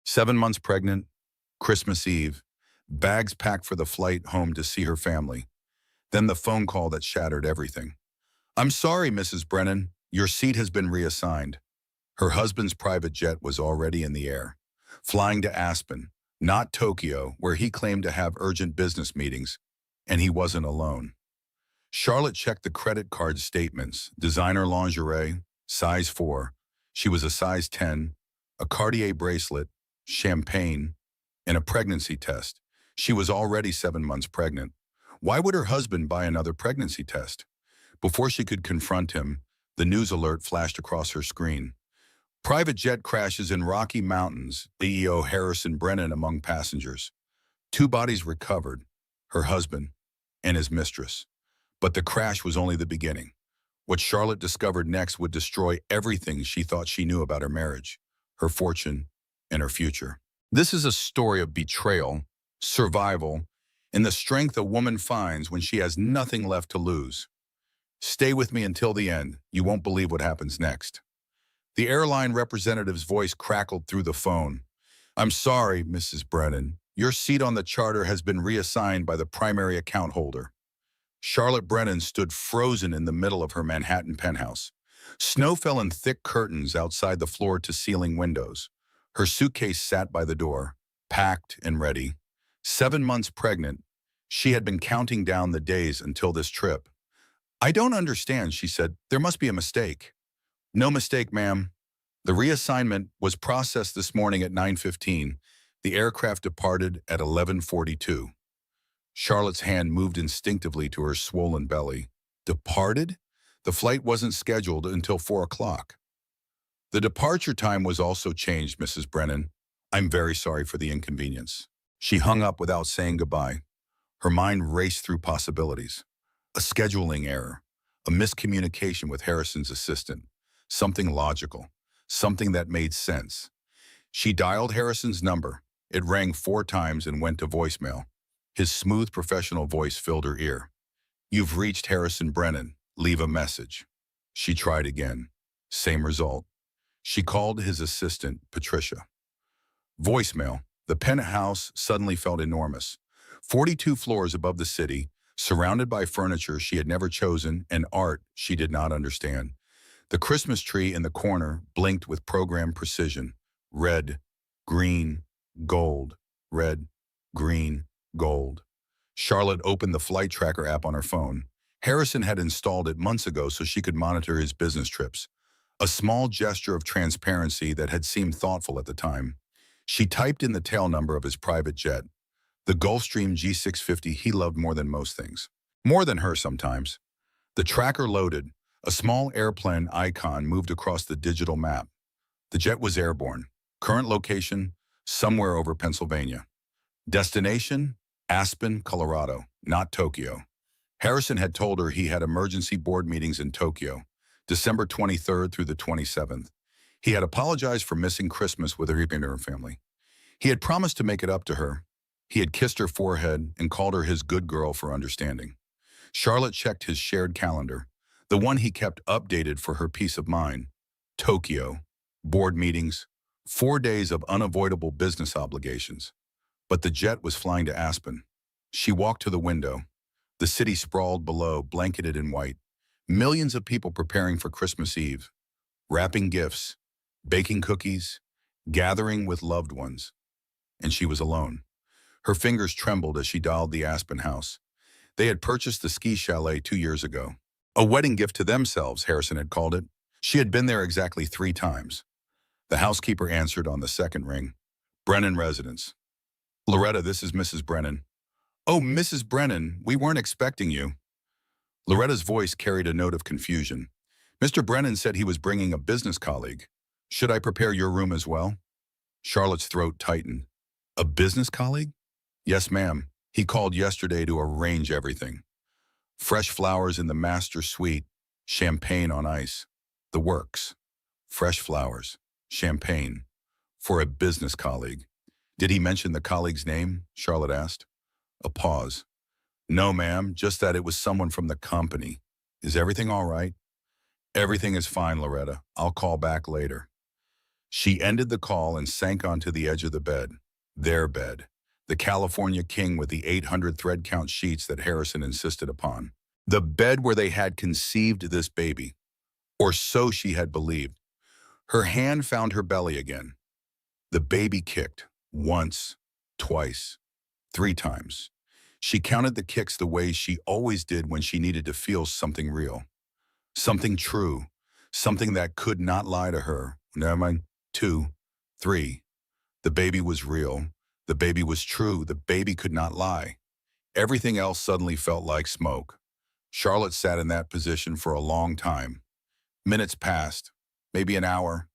7 months pregnant, Christmas Eve, bags packed for the flight home to see her family. Then the phone call that shattered everything. "I'm sorry, Mrs. Brennan. Your seat has been reassigned." Her husband's private jet was already in the air, flying to Aspen, not Tokyo, where he claimed to have urgent business meetings, and he wasn't alone. Charlotte checked the credit card statements: designer lingerie, size 4. She was a size 10, a Cartier bracelet, champagne, and a pregnancy test. She was already 7 months pregnant. Why would her husband buy another pregnancy test? Before she could confront him, the news alert flashed across her screen. Private jet crashes in Rocky Mountains, CEO Harrison Brennan among passengers. 2 bodies recovered, her husband and his mistress. But the crash was only the beginning. What Charlotte discovered next would destroy everything she thought she knew about her marriage, her fortune, and her future. This is a story of betrayal, survival, and the strength a woman finds when she has nothing left to lose. Stay with me until the end. You won't believe what happens next. The airline representative's voice crackled through the phone. "I'm sorry, Mrs. Brennan. Your seat on the charter has been reassigned by the primary account holder." Charlotte Brennan stood frozen in the middle of her Manhattan penthouse. Snow fell in thick curtains outside the floor-to-ceiling windows. Her suitcase sat by the door, packed and ready. 7 months pregnant, she had been counting down the days until this trip. "I don't understand," she said. "There must be a mistake." "No mistake, ma'am. The reassignment was processed this morning at 9:15. The aircraft departed at 11:42. Charlotte's hand moved instinctively to her swollen belly. Departed? The flight wasn't scheduled until 4 o'clock. "The departure time was also changed, Mrs. Brennan. I'm very sorry for the inconvenience." She hung up without saying goodbye. Her mind raced through possibilities. A scheduling error, a miscommunication with Harrison's assistant, something logical, something that made sense. She dialed Harrison's number. It rang 4 times and went to voicemail. His smooth professional voice filled her ear. "You've reached Harrison Brennan. Leave a message." She tried again. Same result. She called his assistant, Patricia. Voicemail. The penthouse suddenly felt enormous. 42 floors above the city, surrounded by furniture she had never chosen and art she did not understand. The Christmas tree in the corner blinked with programmed precision. Red, green, gold, red, green, gold. Charlotte opened the flight tracker app on her phone. Harrison had installed it months ago so she could monitor his business trips. A small gesture of transparency that had seemed thoughtful at the time. She typed in the tail number of his private jet, the Gulfstream G650 he loved more than most things. More than her sometimes. The tracker loaded. A small airplane icon moved across the digital map. The jet was airborne. Current location, somewhere over Pennsylvania. Destination, Aspen, Colorado, not Tokyo. Harrison had told her he had emergency board meetings in Tokyo, December 23rd through the 27th. He had apologized for missing Christmas with her and her family. He had promised to make it up to her. He had kissed her forehead and called her his good girl for understanding. Charlotte checked his shared calendar, the one he kept updated for her peace of mind. Tokyo, board meetings, 4 days of unavoidable business obligations. But the jet was flying to Aspen. She walked to the window. The city sprawled below, blanketed in white. Millions of people preparing for Christmas Eve, wrapping gifts, baking cookies, gathering with loved ones. And she was alone. Her fingers trembled as she dialed the Aspen house. They had purchased the ski chalet 2 years ago. A wedding gift to themselves, Harrison had called it. She had been there exactly 3 times. The housekeeper answered on the second ring. "Brennan residence." "Loretta, this is Mrs. Brennan." "Oh, Mrs. Brennan, we weren't expecting you." Loretta's voice carried a note of confusion. "Mr. Brennan said he was bringing a business colleague. Should I prepare your room as well?" Charlotte's throat tightened. "A business colleague?" "Yes, ma'am. He called yesterday to arrange everything. Fresh flowers in the master suite, champagne on ice. The works. Fresh flowers, champagne, for a business colleague." "Did he mention the colleague's name?" Charlotte asked. A pause. "No, ma'am, just that it was someone from the company. Is everything all right?" "Everything is fine, Loretta. I'll call back later." She ended the call and sank onto the edge of the bed. Their bed. The California king with the 800 thread count sheets that Harrison insisted upon. The bed where they had conceived this baby. Or so she had believed. Her hand found her belly again. The baby kicked. Once, twice, 3 times. She counted the kicks the way she always did when she needed to feel something real. Something true. Something that could not lie to her. Never mind. 2, 3. The baby was real. The baby was true. The baby could not lie. Everything else suddenly felt like smoke. Charlotte sat in that position for a long time. Minutes passed, maybe an hour.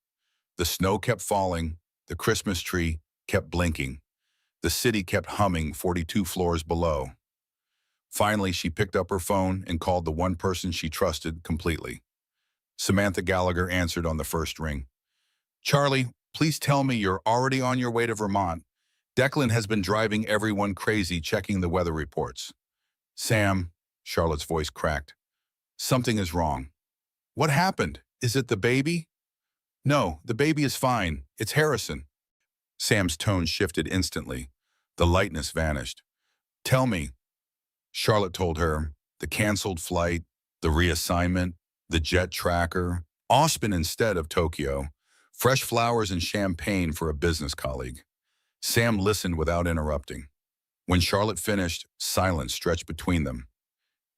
The snow kept falling. The Christmas tree kept blinking. The city kept humming 42 floors below. Finally, she picked up her phone and called the one person she trusted completely. Samantha Gallagher answered on the first ring. "Charlie, please tell me you're already on your way to Vermont. Declan has been driving everyone crazy checking the weather reports." "Sam," Charlotte's voice cracked. "Something is wrong." "What happened? Is it the baby?" "No, the baby is fine. It's Harrison." Sam's tone shifted instantly. The lightness vanished. "Tell me." Charlotte told her. The canceled flight, the reassignment, the jet tracker, Aspen instead of Tokyo, fresh flowers and champagne for a business colleague. Sam listened without interrupting. When Charlotte finished, silence stretched between them.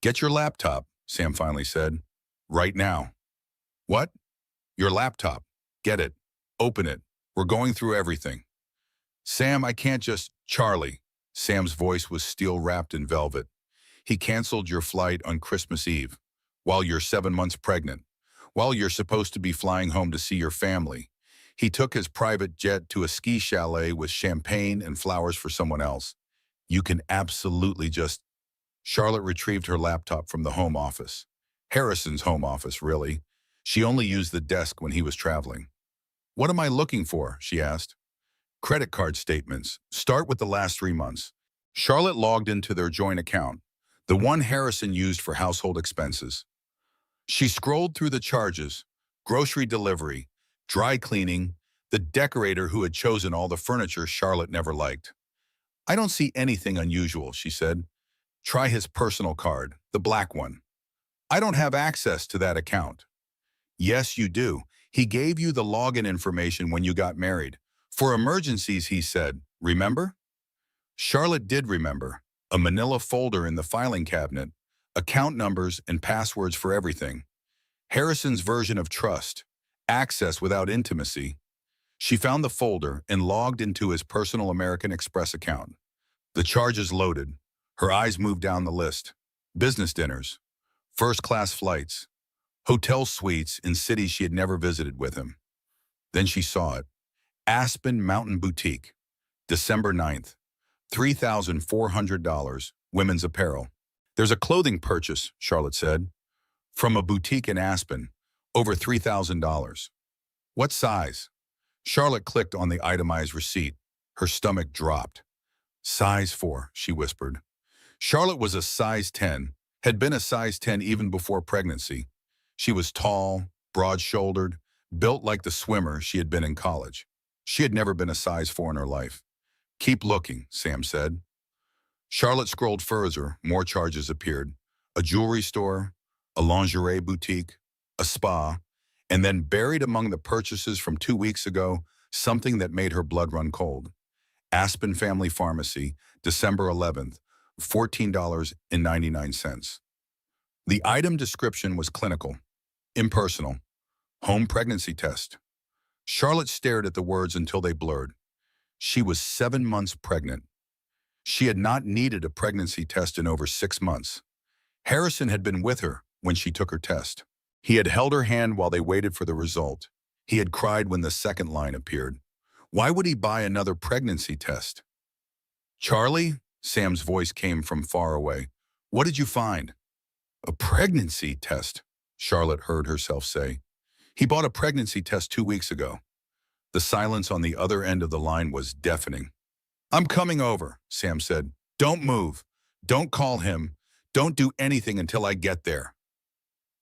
"Get your laptop," Sam finally said. "Right now." "What?" "Your laptop. Get it. Open it. We're going through everything." "Sam, I can't just—" "Charlie." Sam's voice was steel-wrapped in velvet. "He canceled your flight on Christmas Eve, while you're 7 months pregnant, while you're supposed to be flying home to see your family. He took his private jet to a ski chalet with champagne and flowers for someone else. You can absolutely just—" Charlotte retrieved her laptop from the home office. Harrison's home office, really. She only used the desk when he was traveling. "What am I looking for?" she asked. "Credit card statements. Start with the last 3 months." Charlotte logged into their joint account, the one Harrison used for household expenses. She scrolled through the charges: grocery delivery, dry cleaning, the decorator who had chosen all the furniture Charlotte never liked. "I don't see anything unusual," she said. "Try his personal card, the black one." "I don't have access to that account." "Yes, you do. He gave you the login information when you got married. For emergencies, he said. Remember?" Charlotte did remember. A manila folder in the filing cabinet, account numbers and passwords for everything. Harrison's version of trust, access without intimacy. She found the folder and logged into his personal American Express account. The charges loaded. Her eyes moved down the list. Business dinners, first-class flights, hotel suites in cities she had never visited with him. Then she saw it. Aspen Mountain Boutique, December 9th, $3,400, women's apparel. "There's a clothing purchase," Charlotte said, "from a boutique in Aspen, over $3,000. "What size?" Charlotte clicked on the itemized receipt. Her stomach dropped. "Size 4, she whispered. Charlotte was a size 10, had been a size 10 even before pregnancy. She was tall, broad-shouldered, built like the swimmer she had been in college. She had never been a size 4 in her life. "Keep looking," Sam said. Charlotte scrolled further. More charges appeared. A jewelry store, a lingerie boutique, a spa, and then buried among the purchases from 2 weeks ago, something that made her blood run cold. Aspen Family Pharmacy, December 11th, $14.99. The item description was clinical, impersonal, home pregnancy test. Charlotte stared at the words until they blurred. She was 7 months pregnant. She had not needed a pregnancy test in over 6 months. Harrison had been with her when she took her test. He had held her hand while they waited for the result. He had cried when the second line appeared. Why would he buy another pregnancy test? "Charlie?" Sam's voice came from far away. "What did you find?" "A pregnancy test," Charlotte heard herself say. "He bought a pregnancy test 2 weeks ago." The silence on the other end of the line was deafening. "I'm coming over," Sam said. "Don't move. Don't call him. Don't do anything until I get there."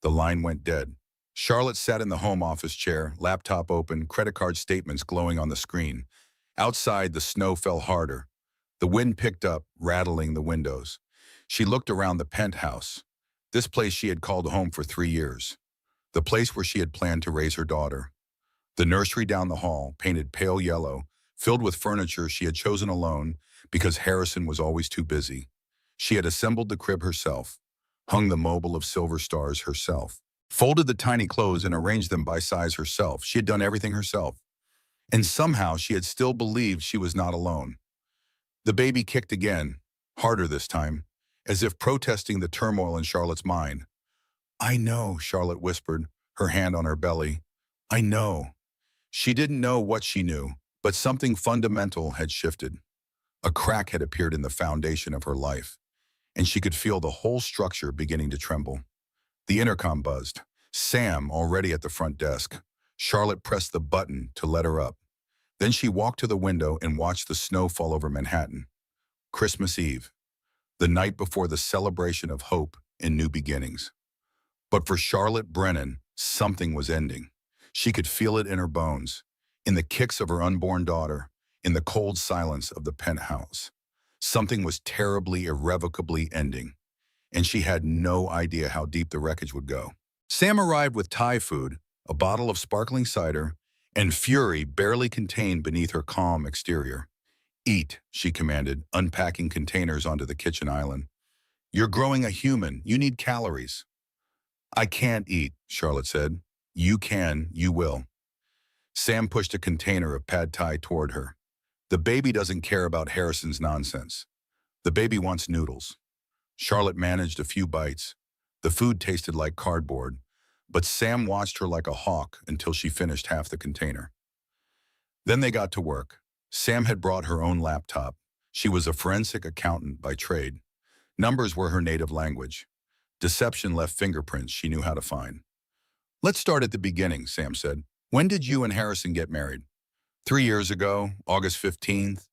The line went dead. Charlotte sat in the home office chair, laptop open, credit card statements glowing on the screen. Outside, the snow fell harder. The wind picked up, rattling the windows. She looked around the penthouse, this place she had called home for 3 years, the place where she had planned to raise her daughter. The nursery down the hall, painted pale yellow, filled with furniture she had chosen alone because Harrison was always too busy. She had assembled the crib herself, hung the mobile of silver stars herself, folded the tiny clothes and arranged them by size herself. She had done everything herself. And somehow she had still believed she was not alone. The baby kicked again, harder this time, as if protesting the turmoil in Charlotte's mind. "I know," Charlotte whispered, her hand on her belly. "I know." She didn't know what she knew, but something fundamental had shifted. A crack had appeared in the foundation of her life, and she could feel the whole structure beginning to tremble. The intercom buzzed. Sam, already at the front desk. Charlotte pressed the button to let her up. Then she walked to the window and watched the snow fall over Manhattan. Christmas Eve, the night before the celebration of hope and new beginnings. But for Charlotte Brennan, something was ending. She could feel it in her bones, in the kicks of her unborn daughter, in the cold silence of the penthouse. Something was terribly, irrevocably ending, and she had no idea how deep the wreckage would go. Sam arrived with Thai food, a bottle of sparkling cider, and fury barely contained beneath her calm exterior. "Eat," she commanded, unpacking containers onto the kitchen island. "You're growing a human. You need calories." "I can't eat," Charlotte said. "You can, you will." Sam pushed a container of pad thai toward her. "The baby doesn't care about Harrison's nonsense. The baby wants noodles." Charlotte managed a few bites. The food tasted like cardboard, but Sam watched her like a hawk until she finished half the container. Then they got to work. Sam had brought her own laptop. She was a forensic accountant by trade. Numbers were her native language. Deception left fingerprints she knew how to find. "Let's start at the beginning," Sam said. "When did you and Harrison get married?" 3 years ago, August 15th.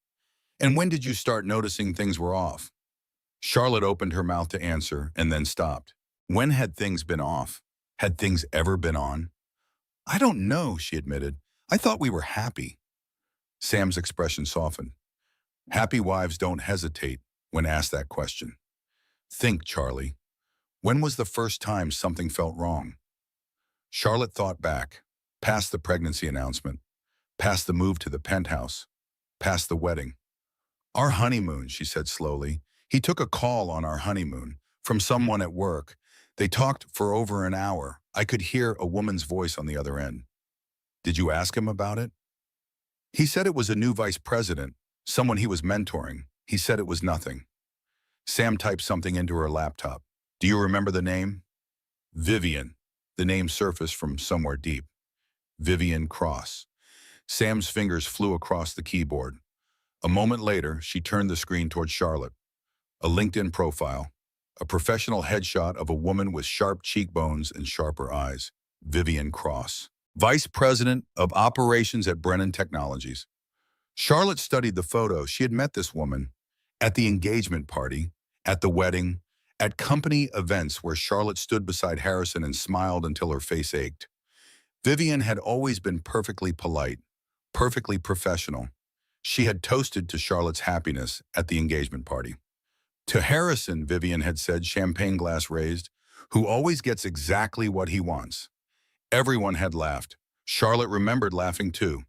"And when did you start noticing things were off?" Charlotte opened her mouth to answer and then stopped. When had things been off? Had things ever been on? "I don't know," she admitted. "I thought we were happy." Sam's expression softened. Happy wives don't hesitate when asked that question. "Think, Charlie. When was the first time something felt wrong?" Charlotte thought back, past the pregnancy announcement, past the move to the penthouse, past the wedding. "Our honeymoon," she said slowly. "He took a call on our honeymoon from someone at work. They talked for over an hour. I could hear a woman's voice on the other end." "Did you ask him about it?" "He said it was a new vice president, someone he was mentoring. He said it was nothing." Sam typed something into her laptop. "Do you remember the name?" "Vivian." The name surfaced from somewhere deep. Vivian Cross. Sam's fingers flew across the keyboard. A moment later, she turned the screen toward Charlotte. A LinkedIn profile. A professional headshot of a woman with sharp cheekbones and sharper eyes. Vivian Cross. Vice President of Operations at Brennan Technologies. Charlotte studied the photo. She had met this woman at the engagement party, at the wedding, at company events where Charlotte stood beside Harrison and smiled until her face ached. Vivian had always been perfectly polite, perfectly professional. She had toasted to Charlotte's happiness at the engagement party. To Harrison, Vivian had said, champagne glass raised, "who always gets exactly what he wants." Everyone had laughed. Charlotte remembered laughing too.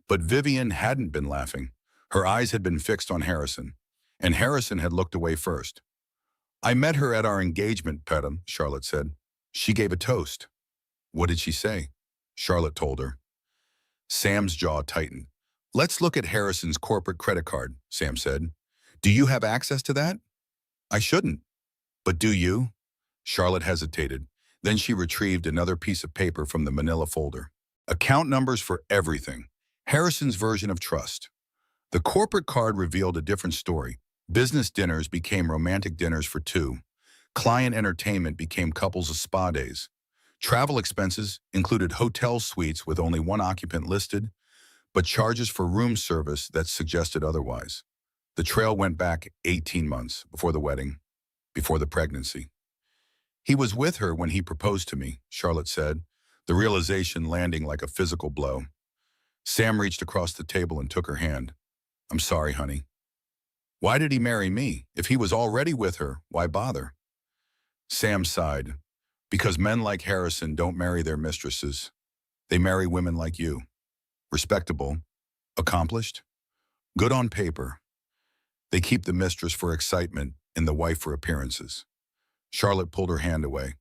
But Vivian hadn't been laughing. Her eyes had been fixed on Harrison, and Harrison had looked away first. "I met her at our engagement, Pedam," Charlotte said. "She gave a toast." "What did she say?" Charlotte told her. Sam's jaw tightened. "Let's look at Harrison's corporate credit card," Sam said. "Do you have access to that?" "I shouldn't." "But do you?" Charlotte hesitated. Then she retrieved another piece of paper from the manila folder. Account numbers for everything. Harrison's version of trust. The corporate card revealed a different story. Business dinners became romantic dinners for two. Client entertainment became couples of spa days. Travel expenses included hotel suites with only one occupant listed, but charges for room service that suggested otherwise. The trail went back 18 months before the wedding, before the pregnancy. "He was with her when he proposed to me," Charlotte said. the realization landing like a physical blow. Sam reached across the table and took her hand. I'm sorry, honey. Why did he marry me? If he was already with her, why bother? Sam sighed. Because men like Harrison don't marry their mistresses. They marry women like you. Respectable, accomplished, good on paper. They keep the mistress for excitement and the wife for appearances. Charlotte pulled her hand away.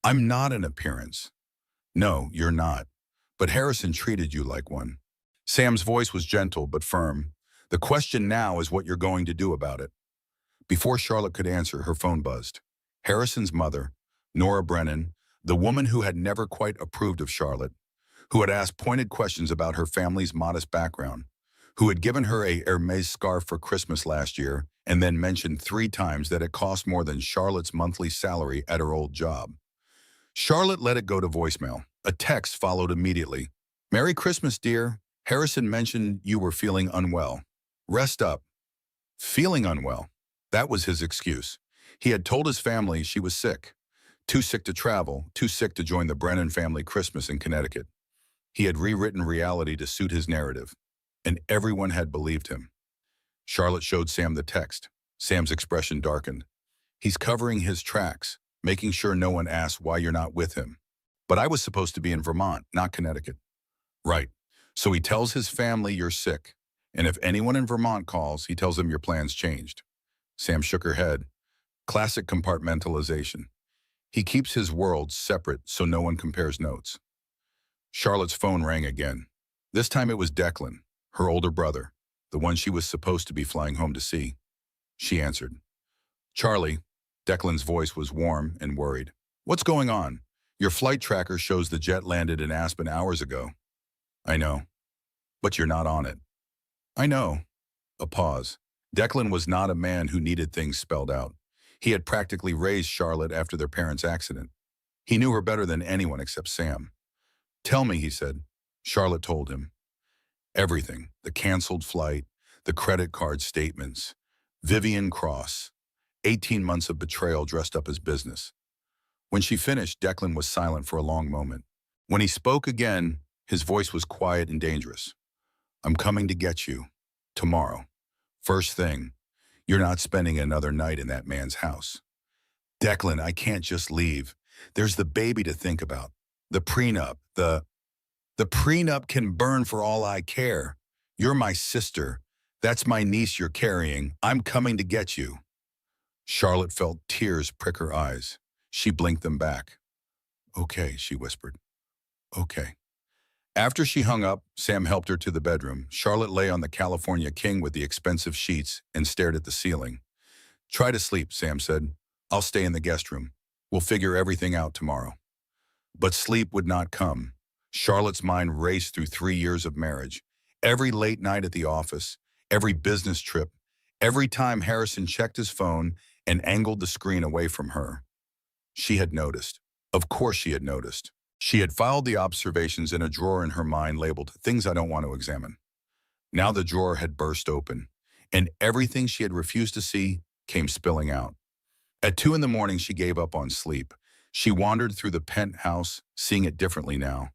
I'm not an appearance. No, you're not. But Harrison treated you like one. Sam's voice was gentle but firm. The question now is what you're going to do about it. Before Charlotte could answer, her phone buzzed. Harrison's mother, Nora Brennan, the woman who had never quite approved of Charlotte, who had asked pointed questions about her family's modest background, who had given her a Hermes scarf for Christmas last year and then mentioned 3 times that it cost more than Charlotte's monthly salary at her old job. Charlotte let it go to voicemail. A text followed immediately. Merry Christmas, dear. Harrison mentioned you were feeling unwell. Rest up. Feeling unwell. That was his excuse. He had told his family she was sick. Too sick to travel, too sick to join the Brennan family Christmas in Connecticut. He had rewritten reality to suit his narrative, and everyone had believed him. Charlotte showed Sam the text. Sam's expression darkened. He's covering his tracks, making sure no one asks why you're not with him. But I was supposed to be in Vermont, not Connecticut. Right. So he tells his family you're sick, and if anyone in Vermont calls, he tells them your plans changed. Sam shook her head. Classic compartmentalization. He keeps his worlds separate so no one compares notes. Charlotte's phone rang again. This time it was Declan, her older brother, the one she was supposed to be flying home to see. She answered. Charlie, Declan's voice was warm and worried. What's going on? Your flight tracker shows the jet landed in Aspen hours ago. I know. But you're not on it. I know. A pause. Declan was not a man who needed things spelled out. He had practically raised Charlotte after their parents' accident. He knew her better than anyone except Sam. Tell me, he said. Charlotte told him. Everything. The canceled flight, the credit card statements, Vivian Cross, 18 months of betrayal dressed up as business. When she finished, Declan was silent for a long moment. When he spoke again, his voice was quiet and dangerous. I'm coming to get you. Tomorrow. First thing. You're not spending another night in that man's house. Declan, I can't just leave. There's the baby to think about. The prenup. The prenup can burn for all I care. You're my sister. That's my niece you're carrying. I'm coming to get you. Charlotte felt tears prick her eyes. She blinked them back. Okay, she whispered. Okay. After she hung up, Sam helped her to the bedroom. Charlotte lay on the California King with the expensive sheets and stared at the ceiling. Try to sleep, Sam said. I'll stay in the guest room. We'll figure everything out tomorrow. But sleep would not come. Charlotte's mind raced through 3 years of marriage. Every late night at the office, every business trip, every time Harrison checked his phone and angled the screen away from her. She had noticed. Of course she had noticed. She had filed the observations in a drawer in her mind labeled Things I Don't Want to Examine. Now the drawer had burst open, and everything she had refused to see came spilling out. At 2 in the morning, she gave up on sleep. She wandered through the penthouse, seeing it differently now.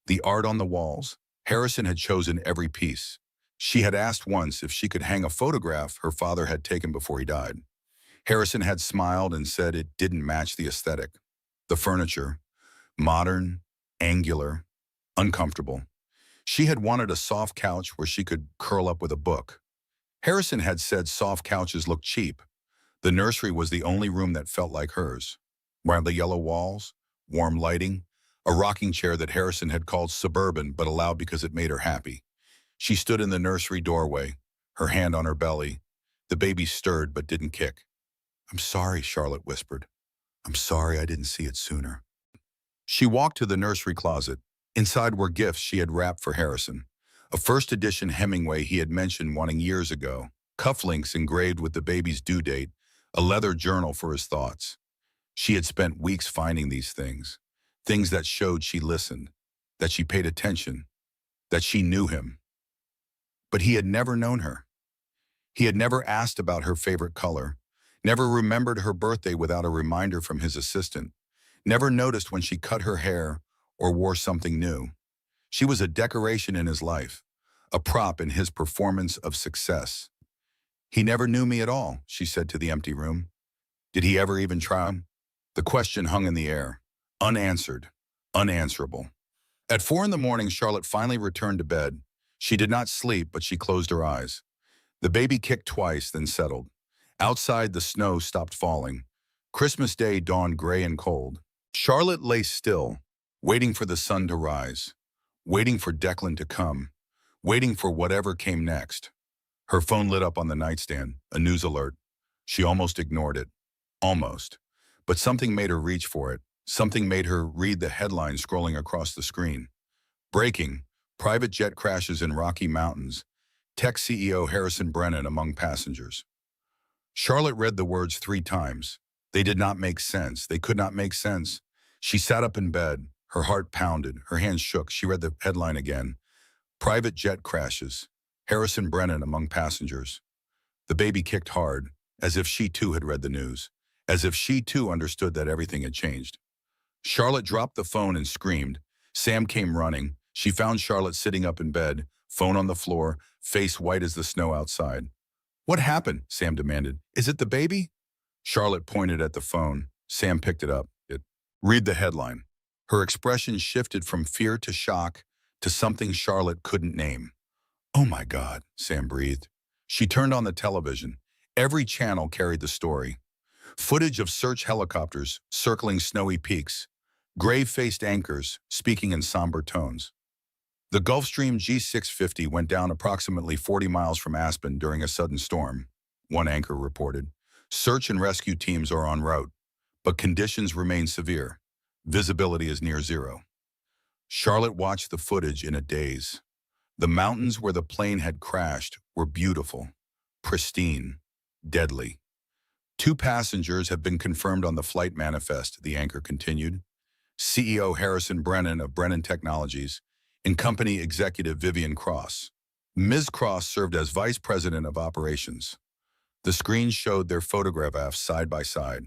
The art on the walls, Harrison had chosen every piece. She had asked once if she could hang a photograph her father had taken before he died. Harrison had smiled and said it didn't match the aesthetic. The furniture, modern, angular, uncomfortable. She had wanted a soft couch where she could curl up with a book. Harrison had said soft couches looked cheap. The nursery was the only room that felt like hers. Brightly yellow walls, warm lighting, a rocking chair that Harrison had called suburban but allowed because it made her happy. She stood in the nursery doorway, her hand on her belly. The baby stirred but didn't kick. I'm sorry, Charlotte whispered. I'm sorry I didn't see it sooner. She walked to the nursery closet. Inside were gifts she had wrapped for Harrison. A first edition Hemingway he had mentioned wanting years ago, cufflinks engraved with the baby's due date, a leather journal for his thoughts. She had spent weeks finding these things that showed she listened, that she paid attention, that she knew him. But he had never known her. He had never asked about her favorite color, never remembered her birthday without a reminder from his assistant, never noticed when she cut her hair or wore something new. She was a decoration in his life, a prop in his performance of success. "He never knew me at all," she said to the empty room. "Did he ever even try?" The question hung in the air, unanswered, unanswerable. At 4 in the morning, Charlotte finally returned to bed. She did not sleep, but she closed her eyes. The baby kicked twice, then settled. Outside, the snow stopped falling. Christmas Day dawned gray and cold. Charlotte lay still, waiting for the sun to rise, waiting for Declan to come, waiting for whatever came next. Her phone lit up on the nightstand, a news alert. She almost ignored it. Almost. But something made her reach for it. Something made her read the headline scrolling across the screen. Breaking: private jet crashes in Rocky Mountains. Tech CEO Harrison Brennan among passengers. Charlotte read the words 3 times. They did not make sense. They could not make sense. She sat up in bed. Her heart pounded. Her hands shook. She read the headline again. Private jet crashes. Harrison Brennan among passengers. The baby kicked hard, as if she too had read the news, as if she too understood that everything had changed. Charlotte dropped the phone and screamed. Sam came running. She found Charlotte sitting up in bed, phone on the floor, face white as the snow outside. "What happened?" Sam demanded. "Is it the baby?" Charlotte pointed at the phone. Sam picked it up. Read the headline. Her expression shifted from fear to shock to something Charlotte couldn't name. "Oh my God," Sam breathed. She turned on the television. Every channel carried the story. Footage of search helicopters circling snowy peaks, grave-faced anchors speaking in somber tones. The Gulfstream G650 went down approximately 40 miles from Aspen during a sudden storm, one anchor reported. Search and rescue teams are en route, but conditions remain severe. Visibility is near zero. Charlotte watched the footage in a daze. The mountains where the plane had crashed were beautiful, pristine, deadly. 2 passengers have been confirmed on the flight manifest, the anchor continued. CEO Harrison Brennan of Brennan Technologies and company executive Vivian Cross. Ms. Cross served as vice president of operations. The screen showed their photographs side by side.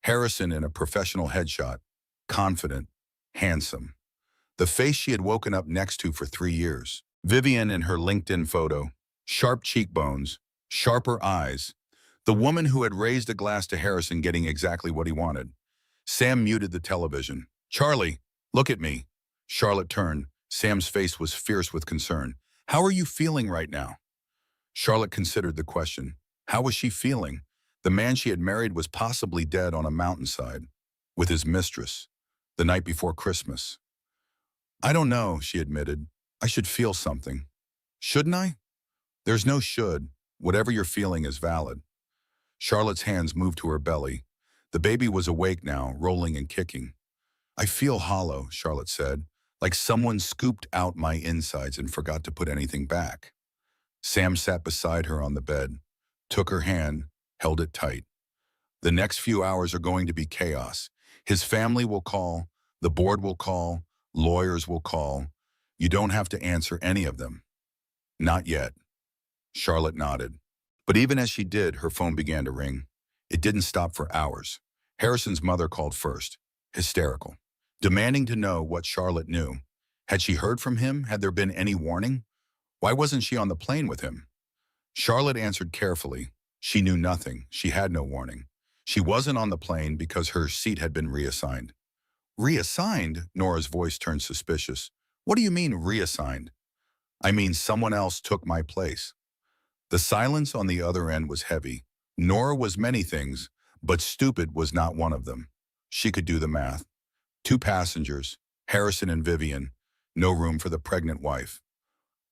Harrison in a professional headshot, confident, handsome. The face she had woken up next to for 3 years. Vivian in her LinkedIn photo, sharp cheekbones, sharper eyes. The woman who had raised a glass to Harrison getting exactly what he wanted. Sam muted the television. "Charlie, look at me." Charlotte turned. Sam's face was fierce with concern. "How are you feeling right now?" Charlotte considered the question. How was she feeling? The man she had married was possibly dead on a mountainside, with his mistress, the night before Christmas. "I don't know," she admitted. "I should feel something." "Shouldn't I?" "There's no should. Whatever you're feeling is valid." Charlotte's hands moved to her belly. The baby was awake now, rolling and kicking. "I feel hollow," Charlotte said, "like someone scooped out my insides and forgot to put anything back." Sam sat beside her on the bed, took her hand, held it tight. "The next few hours are going to be chaos. His family will call, the board will call, lawyers will call. You don't have to answer any of them." "Not yet." Charlotte nodded. But even as she did, her phone began to ring. It didn't stop for hours. Harrison's mother called first, hysterical, demanding to know what Charlotte knew. Had she heard from him? Had there been any warning? Why wasn't she on the plane with him? Charlotte answered carefully. She knew nothing. She had no warning. She wasn't on the plane because her seat had been reassigned. "Reassigned?" Nora's voice turned suspicious. "What do you mean, reassigned?" "I mean, someone else took my place." The silence on the other end was heavy. Nora was many things, but stupid was not one of them. She could do the math. 2 passengers, Harrison and Vivian, no room for the pregnant wife.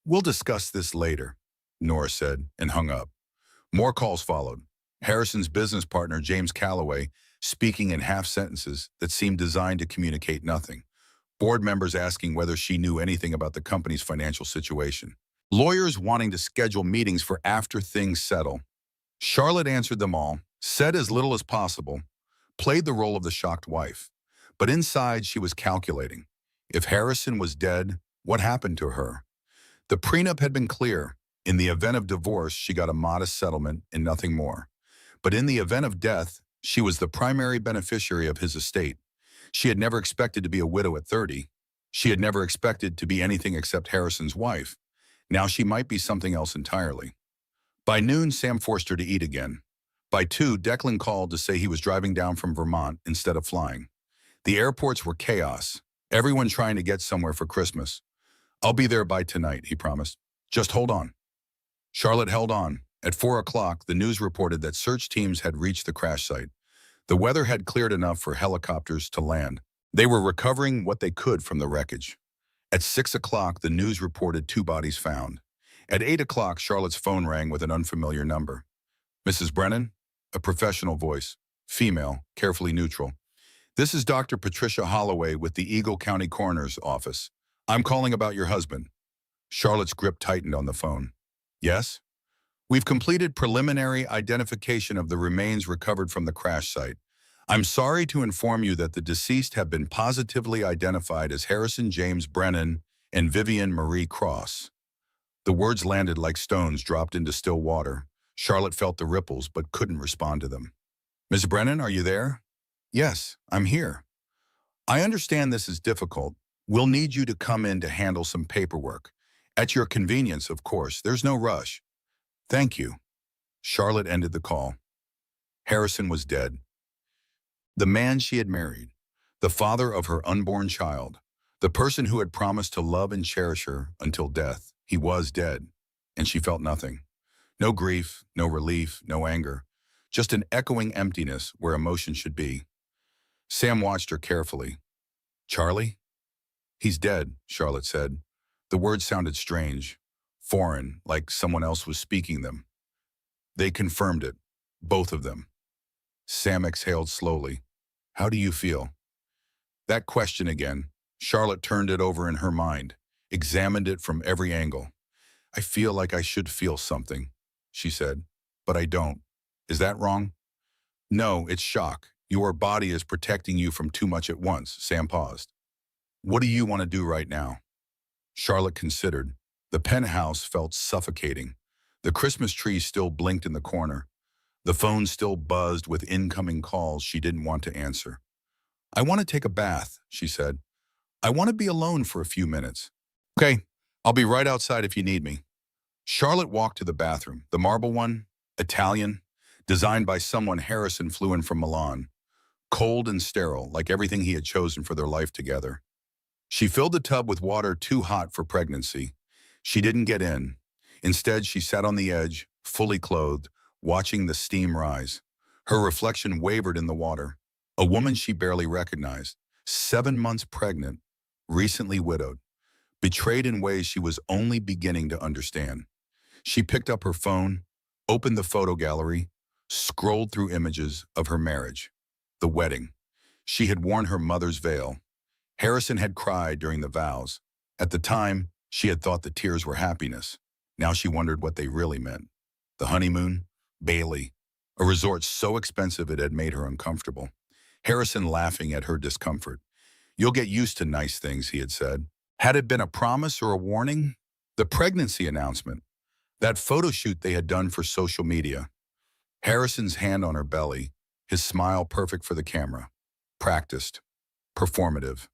"We'll discuss this later," Nora said, and hung up. More calls followed. Harrison's business partner, James Calloway, speaking in half sentences that seemed designed to communicate nothing. Board members asking whether she knew anything about the company's financial situation. Lawyers wanting to schedule meetings for after things settle. Charlotte answered them all, said as little as possible, played the role of the shocked wife. But inside she was calculating. If Harrison was dead, what happened to her? The prenup had been clear. In the event of divorce, she got a modest settlement and nothing more. But in the event of death, she was the primary beneficiary of his estate. She had never expected to be a widow at 30. She had never expected to be anything except Harrison's wife. Now she might be something else entirely. By noon, Sam forced her to eat again. By 2, Declan called to say he was driving down from Vermont instead of flying. The airports were chaos, everyone trying to get somewhere for Christmas. "I'll be there by tonight," he promised. "Just hold on." Charlotte held on. At 4 o'clock, the news reported that search teams had reached the crash site. The weather had cleared enough for helicopters to land. They were recovering what they could from the wreckage. At 6 o'clock, the news reported 2 bodies found. At 8 o'clock, Charlotte's phone rang with an unfamiliar number. "Mrs. Brennan?" A professional voice. Female, carefully neutral. "This is Dr. Patricia Holloway with the Eagle County Coroner's Office. I'm calling about your husband." Charlotte's grip tightened on the phone. "Yes?" "We've completed preliminary identification of the remains recovered from the crash site. I'm sorry to inform you that the deceased have been positively identified as Harrison James Brennan and Vivian Marie Cross." The words landed like stones dropped into still water. Charlotte felt the ripples but couldn't respond to them. "Miss Brennan, are you there?" "Yes, I'm here." "I understand this is difficult. We'll need you to come in to handle some paperwork. At your convenience, of course. There's no rush." "Thank you." Charlotte ended the call. Harrison was dead. The man she had married, the father of her unborn child, the person who had promised to love and cherish her until death, he was dead, and she felt nothing. No grief, no relief, no anger, just an echoing emptiness where emotion should be. Sam watched her carefully. "Charlie?" "He's dead," Charlotte said. The words sounded strange, foreign, like someone else was speaking them. They confirmed it, both of them. Sam exhaled slowly. "How do you feel?" That question again. Charlotte turned it over in her mind, examined it from every angle. "I feel like I should feel something," she said, "but I don't. Is that wrong?" "No, it's shock. Your body is protecting you from too much at once." Sam paused. "What do you want to do right now?" Charlotte considered. The penthouse felt suffocating. The Christmas tree still blinked in the corner. The phone still buzzed with incoming calls she didn't want to answer. "I want to take a bath," she said. "I want to be alone for a few minutes." "Okay, I'll be right outside if you need me." Charlotte walked to the bathroom, the marble one, Italian, designed by someone Harrison flew in from Milan. Cold and sterile, like everything he had chosen for their life together. She filled the tub with water too hot for pregnancy. She didn't get in. Instead, she sat on the edge, fully clothed, watching the steam rise. Her reflection wavered in the water. A woman she barely recognized, 7 months pregnant, recently widowed, betrayed in ways she was only beginning to understand. She picked up her phone, opened the photo gallery, scrolled through images of her marriage, the wedding. She had worn her mother's veil. Harrison had cried during the vows. At the time, she had thought the tears were happiness. Now she wondered what they really meant. The honeymoon? Bailey. A resort so expensive it had made her uncomfortable. Harrison laughing at her discomfort. "You'll get used to nice things," he had said. Had it been a promise or a warning? The pregnancy announcement. That photo shoot they had done for social media. Harrison's hand on her belly, his smile perfect for the camera. Practiced. Performative.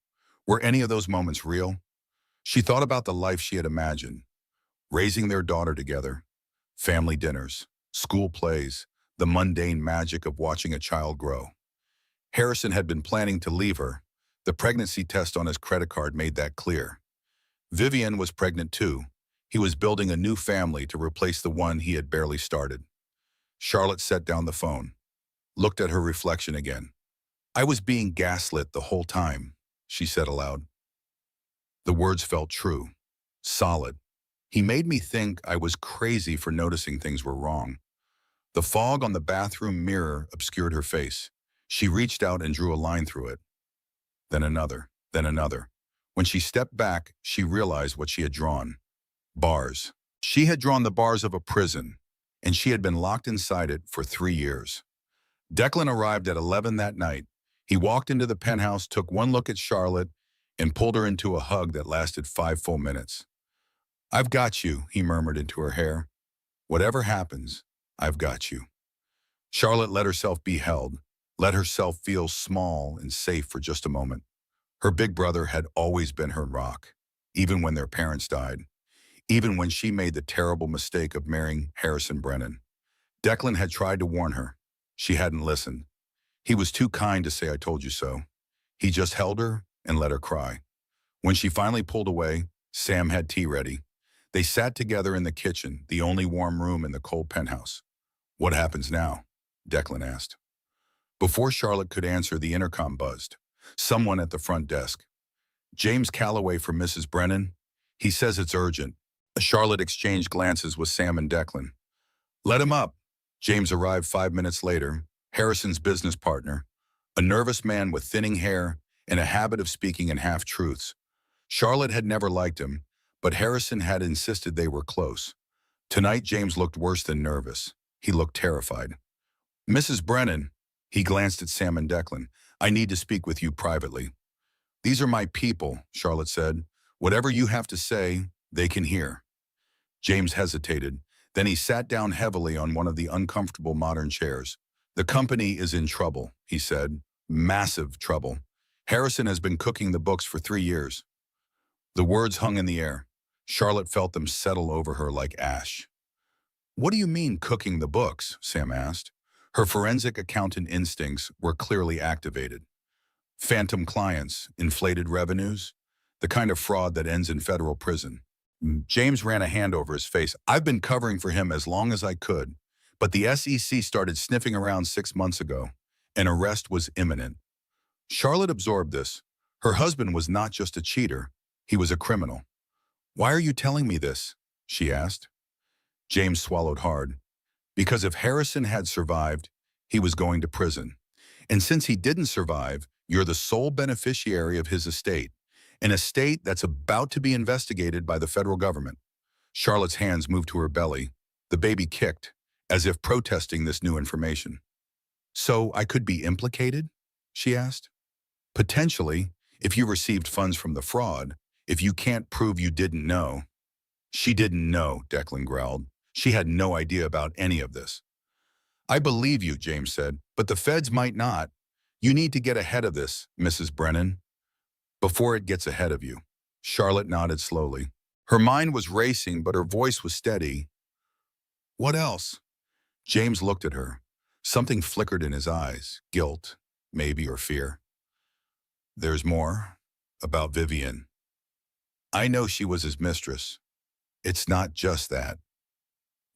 Were any of those moments real? She thought about the life she had imagined. Raising their daughter together. Family dinners. School plays. The mundane magic of watching a child grow. Harrison had been planning to leave her. The pregnancy test on his credit card made that clear. Vivian was pregnant too. He was building a new family to replace the one he had barely started. Charlotte set down the phone, looked at her reflection again. "I was being gaslit the whole time," she said aloud. The words felt true, solid. He made me think I was crazy for noticing things were wrong. The fog on the bathroom mirror obscured her face. She reached out and drew a line through it. Then another, then another. When she stepped back, she realized what she had drawn. Bars. She had drawn the bars of a prison, and she had been locked inside it for 3 years. Declan arrived at 11 that night. He walked into the penthouse, took one look at Charlotte, and pulled her into a hug that lasted 5 full minutes. "I've got you," he murmured into her hair. "Whatever happens, I've got you." Charlotte let herself be held, let herself feel small and safe for just a moment. Her big brother had always been her rock, even when their parents died, even when she made the terrible mistake of marrying Harrison Brennan. Declan had tried to warn her. She hadn't listened. He was too kind to say, "I told you so." He just held her and let her cry. When she finally pulled away, Sam had tea ready. They sat together in the kitchen, the only warm room in the cold penthouse. "What happens now?" Declan asked. Before Charlotte could answer, the intercom buzzed. Someone at the front desk. "James Calloway for Mrs. Brennan. He says it's urgent." Charlotte exchanged glances with Sam and Declan. "Let him up." James arrived 5 minutes later, Harrison's business partner, a nervous man with thinning hair and a habit of speaking in half-truths. Charlotte had never liked him, but Harrison had insisted they were close. Tonight, James looked worse than nervous. He looked terrified. "Mrs. Brennan," he glanced at Sam and Declan, "I need to speak with you privately." "These are my people," Charlotte said. "Whatever you have to say, they can hear." James hesitated. Then he sat down heavily on one of the uncomfortable modern chairs. "The company is in trouble," he said. "Massive trouble. Harrison has been cooking the books for 3 years." The words hung in the air. Charlotte felt them settle over her like ash. "What do you mean, cooking the books?" Sam asked. Her forensic accountant instincts were clearly activated. Phantom clients, inflated revenues, the kind of fraud that ends in federal prison. James ran a hand over his face. "I've been covering for him as long as I could, but the SEC started sniffing around 6 months ago. An arrest was imminent." Charlotte absorbed this. Her husband was not just a cheater, he was a criminal. "Why are you telling me this?" she asked. James swallowed hard. Because if Harrison had survived, he was going to prison. And since he didn't survive, you're the sole beneficiary of his estate, an estate that's about to be investigated by the federal government. Charlotte's hands moved to her belly. The baby kicked, as if protesting this new information. "So I could be implicated?" she asked. "Potentially, if you received funds from the fraud, if you can't prove you didn't know." "She didn't know," Declan growled. "She had no idea about any of this." "I believe you," James said, "but the feds might not. You need to get ahead of this, Mrs. Brennan, before it gets ahead of you." Charlotte nodded slowly. Her mind was racing, but her voice was steady. "What else?" James looked at her. Something flickered in his eyes. Guilt, maybe, or fear. "There's more. About Vivian. I know she was his mistress. It's not just that."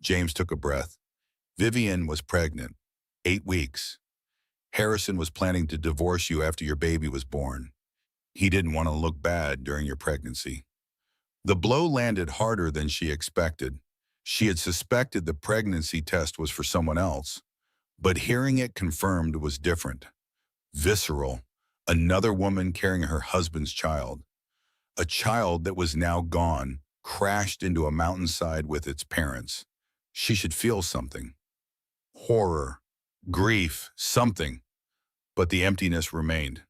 James took a breath. "Vivian was pregnant. 8 weeks. Harrison was planning to divorce you after your baby was born. He didn't want to look bad during your pregnancy." The blow landed harder than she expected. She had suspected the pregnancy test was for someone else, but hearing it confirmed was different. Visceral. Another woman carrying her husband's child. A child that was now gone, crashed into a mountainside with its parents. She should feel something. Horror, grief, something. But the emptiness remained.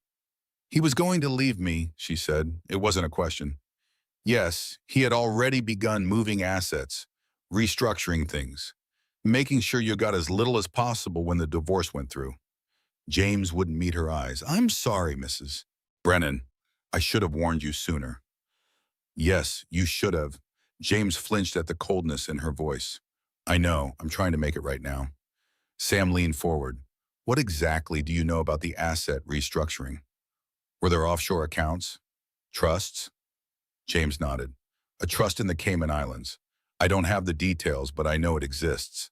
"He was going to leave me," she said. It wasn't a question. Yes, he had already begun moving assets, restructuring things, making sure you got as little as possible when the divorce went through. James wouldn't meet her eyes. "I'm sorry, Mrs. Brennan. I should have warned you sooner." "Yes, you should have." James flinched at the coldness in her voice. "I know. I'm trying to make it right now." Sam leaned forward. "What exactly do you know about the asset restructuring? Were there offshore accounts? Trusts?" James nodded. "A trust in the Cayman Islands. I don't have the details, but I know it exists.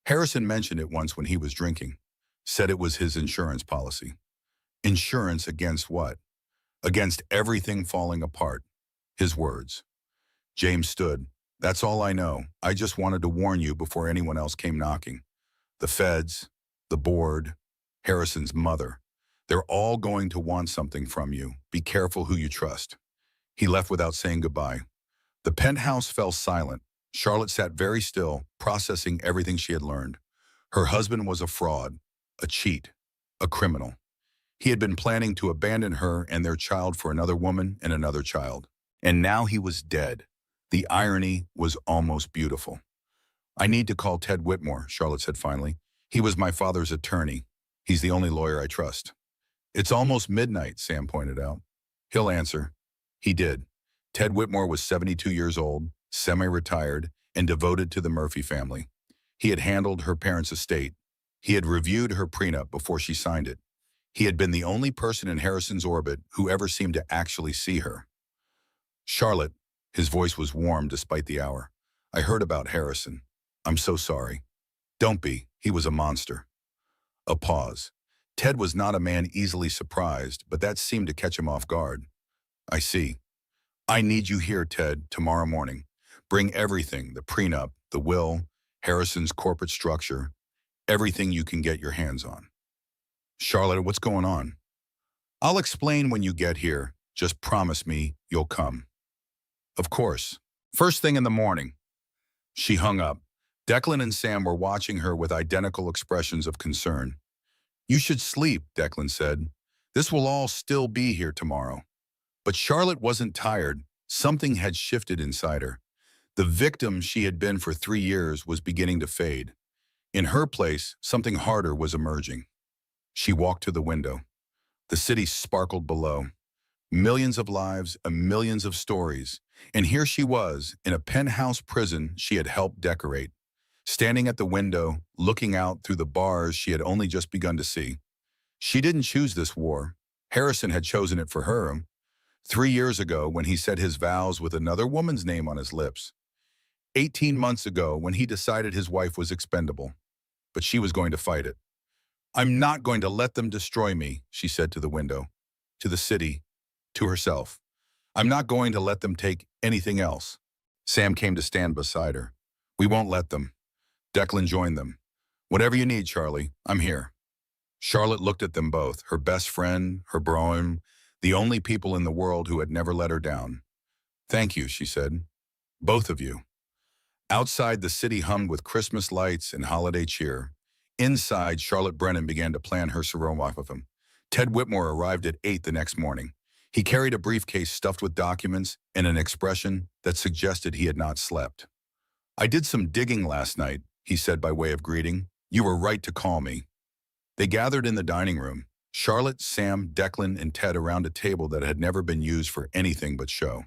Harrison mentioned it once when he was drinking. Said it was his insurance policy." "Insurance against what?" "Against everything falling apart." His words. James stood. "That's all I know. I just wanted to warn you before anyone else came knocking. The feds, the board, Harrison's mother. They're all going to want something from you. Be careful who you trust." He left without saying goodbye. The penthouse fell silent. Charlotte sat very still, processing everything she had learned. Her husband was a fraud, a cheat, a criminal. He had been planning to abandon her and their child for another woman and another child. And now he was dead. The irony was almost beautiful. "I need to call Ted Whitmore," Charlotte said finally. "He was my father's attorney. He's the only lawyer I trust." "It's almost midnight," Sam pointed out. He'll answer. He did. Ted Whitmore was 72 years old, semi-retired, and devoted to the Murphy family. He had handled her parents' estate. He had reviewed her prenup before she signed it. He had been the only person in Harrison's orbit who ever seemed to actually see her. Charlotte, his voice was warm despite the hour. I heard about Harrison. I'm so sorry. Don't be. He was a monster. A pause. Ted was not a man easily surprised, but that seemed to catch him off guard. I see. I need you here, Ted, tomorrow morning. Bring everything, the prenup, the will, Harrison's corporate structure, everything you can get your hands on. Charlotte, what's going on? I'll explain when you get here. Just promise me you'll come. Of course. First thing in the morning. She hung up. Declan and Sam were watching her with identical expressions of concern. You should sleep, Declan said. This will all still be here tomorrow. But Charlotte wasn't tired. Something had shifted inside her. The victim she had been for 3 years was beginning to fade. In her place, something harder was emerging. She walked to the window. The city sparkled below. Millions of lives and millions of stories. And here she was, in a penthouse prison she had helped decorate. Standing at the window, looking out through the bars she had only just begun to see. She didn't choose this war. Harrison had chosen it for her. 3 years ago, when he said his vows with another woman's name on his lips. 18 months ago, when he decided his wife was expendable. But she was going to fight it. I'm not going to let them destroy me, she said to the window, to the city, to herself. I'm not going to let them take anything else. Sam came to stand beside her. We won't let them. Declan joined them. Whatever you need, Charlie, I'm here. Charlotte looked at them both, her best friend, her brougham, the only people in the world who had never let her down. Thank you, she said. Both of you. Outside, the city hummed with Christmas lights and holiday cheer. Inside, Charlotte Brennan began to plan her surrender off of him. Ted Whitmore arrived at 8 the next morning. He carried a briefcase stuffed with documents and an expression that suggested he had not slept. I did some digging last night, he said by way of greeting. You were right to call me. They gathered in the dining room, Charlotte, Sam, Declan, and Ted around a table that had never been used for anything but show.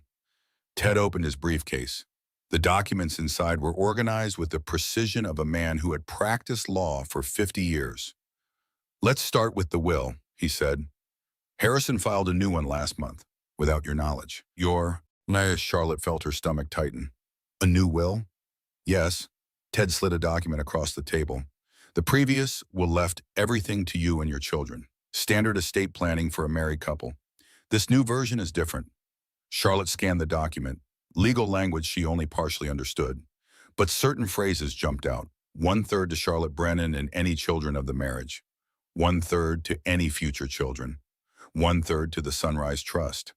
Ted opened his briefcase. The documents inside were organized with the precision of a man who had practiced law for 50 years. Let's start with the will, he said. Harrison filed a new one last month, without your knowledge. Charlotte felt her stomach tighten. A new will? Yes. Ted slid a document across the table. The previous will left everything to you and your children. Standard estate planning for a married couple. This new version is different. Charlotte scanned the document. Legal language she only partially understood. But certain phrases jumped out. 1/3 to Charlotte Brennan and any children of the marriage. 1/3 to any future children. 1/3 to the Sunrise Trust.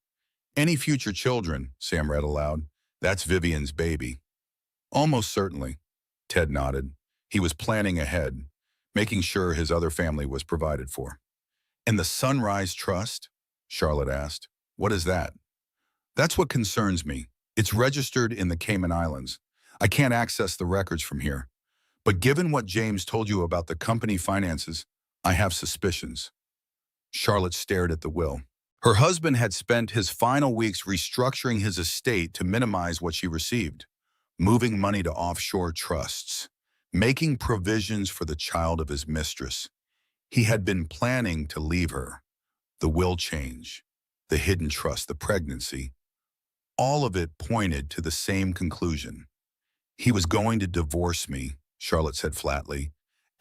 Any future children, Sam read aloud. That's Vivian's baby. Almost certainly. Ted nodded. He was planning ahead, making sure his other family was provided for. And the Sunrise Trust? Charlotte asked. What is that? That's what concerns me. It's registered in the Cayman Islands. I can't access the records from here. But given what James told you about the company finances, I have suspicions. Charlotte stared at the will. Her husband had spent his final weeks restructuring his estate to minimize what she received, moving money to offshore trusts, making provisions for the child of his mistress. He had been planning to leave her. The will change, the hidden trust, the pregnancy. All of it pointed to the same conclusion. He was going to divorce me, Charlotte said flatly,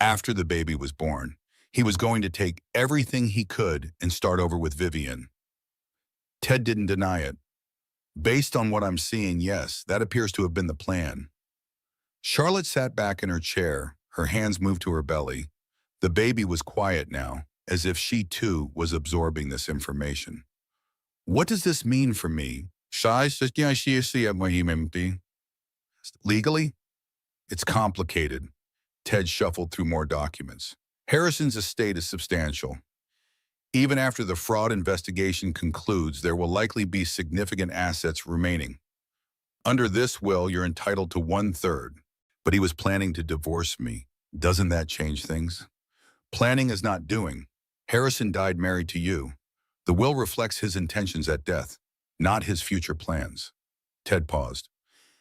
after the baby was born. He was going to take everything he could and start over with Vivian. Ted didn't deny it. Based on what I'm seeing, yes, that appears to have been the plan. Charlotte sat back in her chair, her hands moved to her belly. The baby was quiet now, as if she too was absorbing this information. What does this mean for me? Legally? It's complicated. Ted shuffled through more documents. Harrison's estate is substantial. Even after the fraud investigation concludes, there will likely be significant assets remaining. Under this will, you're entitled to 1/3, but he was planning to divorce me. Doesn't that change things? Planning is not doing. Harrison died married to you. The will reflects his intentions at death, not his future plans. Ted paused.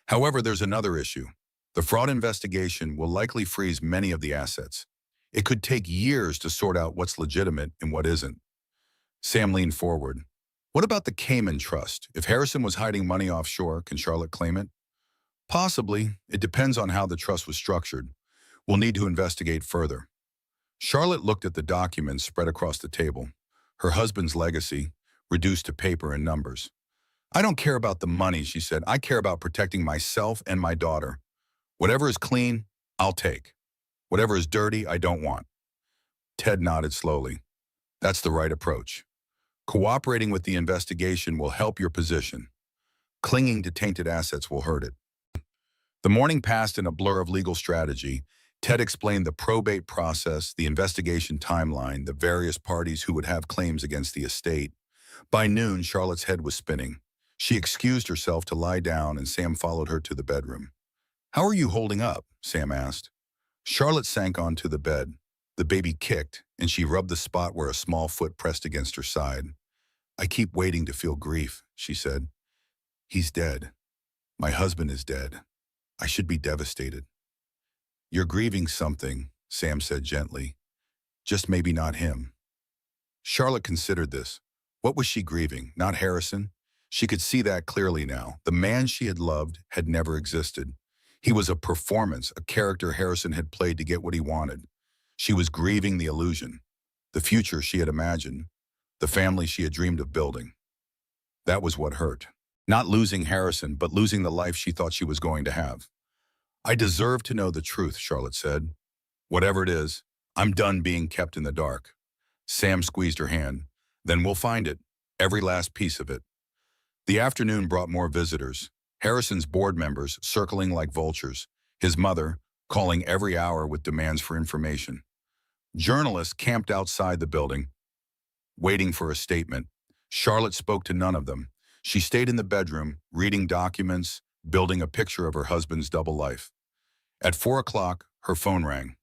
However, there's another issue. The fraud investigation will likely freeze many of the assets. It could take years to sort out what's legitimate and what isn't. Sam leaned forward. What about the Cayman Trust? If Harrison was hiding money offshore, can Charlotte claim it? Possibly. It depends on how the trust was structured. We'll need to investigate further. Charlotte looked at the documents spread across the table. Her husband's legacy, reduced to paper and numbers. I don't care about the money, she said. I care about protecting myself and my daughter. Whatever is clean, I'll take. Whatever is dirty, I don't want. Ted nodded slowly. That's the right approach. Cooperating with the investigation will help your position. Clinging to tainted assets will hurt it. The morning passed in a blur of legal strategy. Ted explained the probate process, the investigation timeline, the various parties who would have claims against the estate. By noon, Charlotte's head was spinning. She excused herself to lie down, and Sam followed her to the bedroom. How are you holding up? Sam asked. Charlotte sank onto the bed. The baby kicked, and she rubbed the spot where a small foot pressed against her side. I keep waiting to feel grief, she said. He's dead. My husband is dead. I should be devastated. You're grieving something, Sam said gently. Just maybe not him. Charlotte considered this. What was she grieving? Not Harrison? She could see that clearly now. The man she had loved had never existed. He was a performance, a character Harrison had played to get what he wanted. She was grieving the illusion, the future she had imagined, the family she had dreamed of building. That was what hurt. Not losing Harrison, but losing the life she thought she was going to have. I deserve to know the truth, Charlotte said. Whatever it is, I'm done being kept in the dark. Sam squeezed her hand. Then we'll find it, every last piece of it. The afternoon brought more visitors. Harrison's board members circling like vultures, his mother calling every hour with demands for information. Journalists camped outside the building, waiting for a statement. Charlotte spoke to none of them. She stayed in the bedroom, reading documents, building a picture of her husband's double life. At 4 o'clock, her phone rang.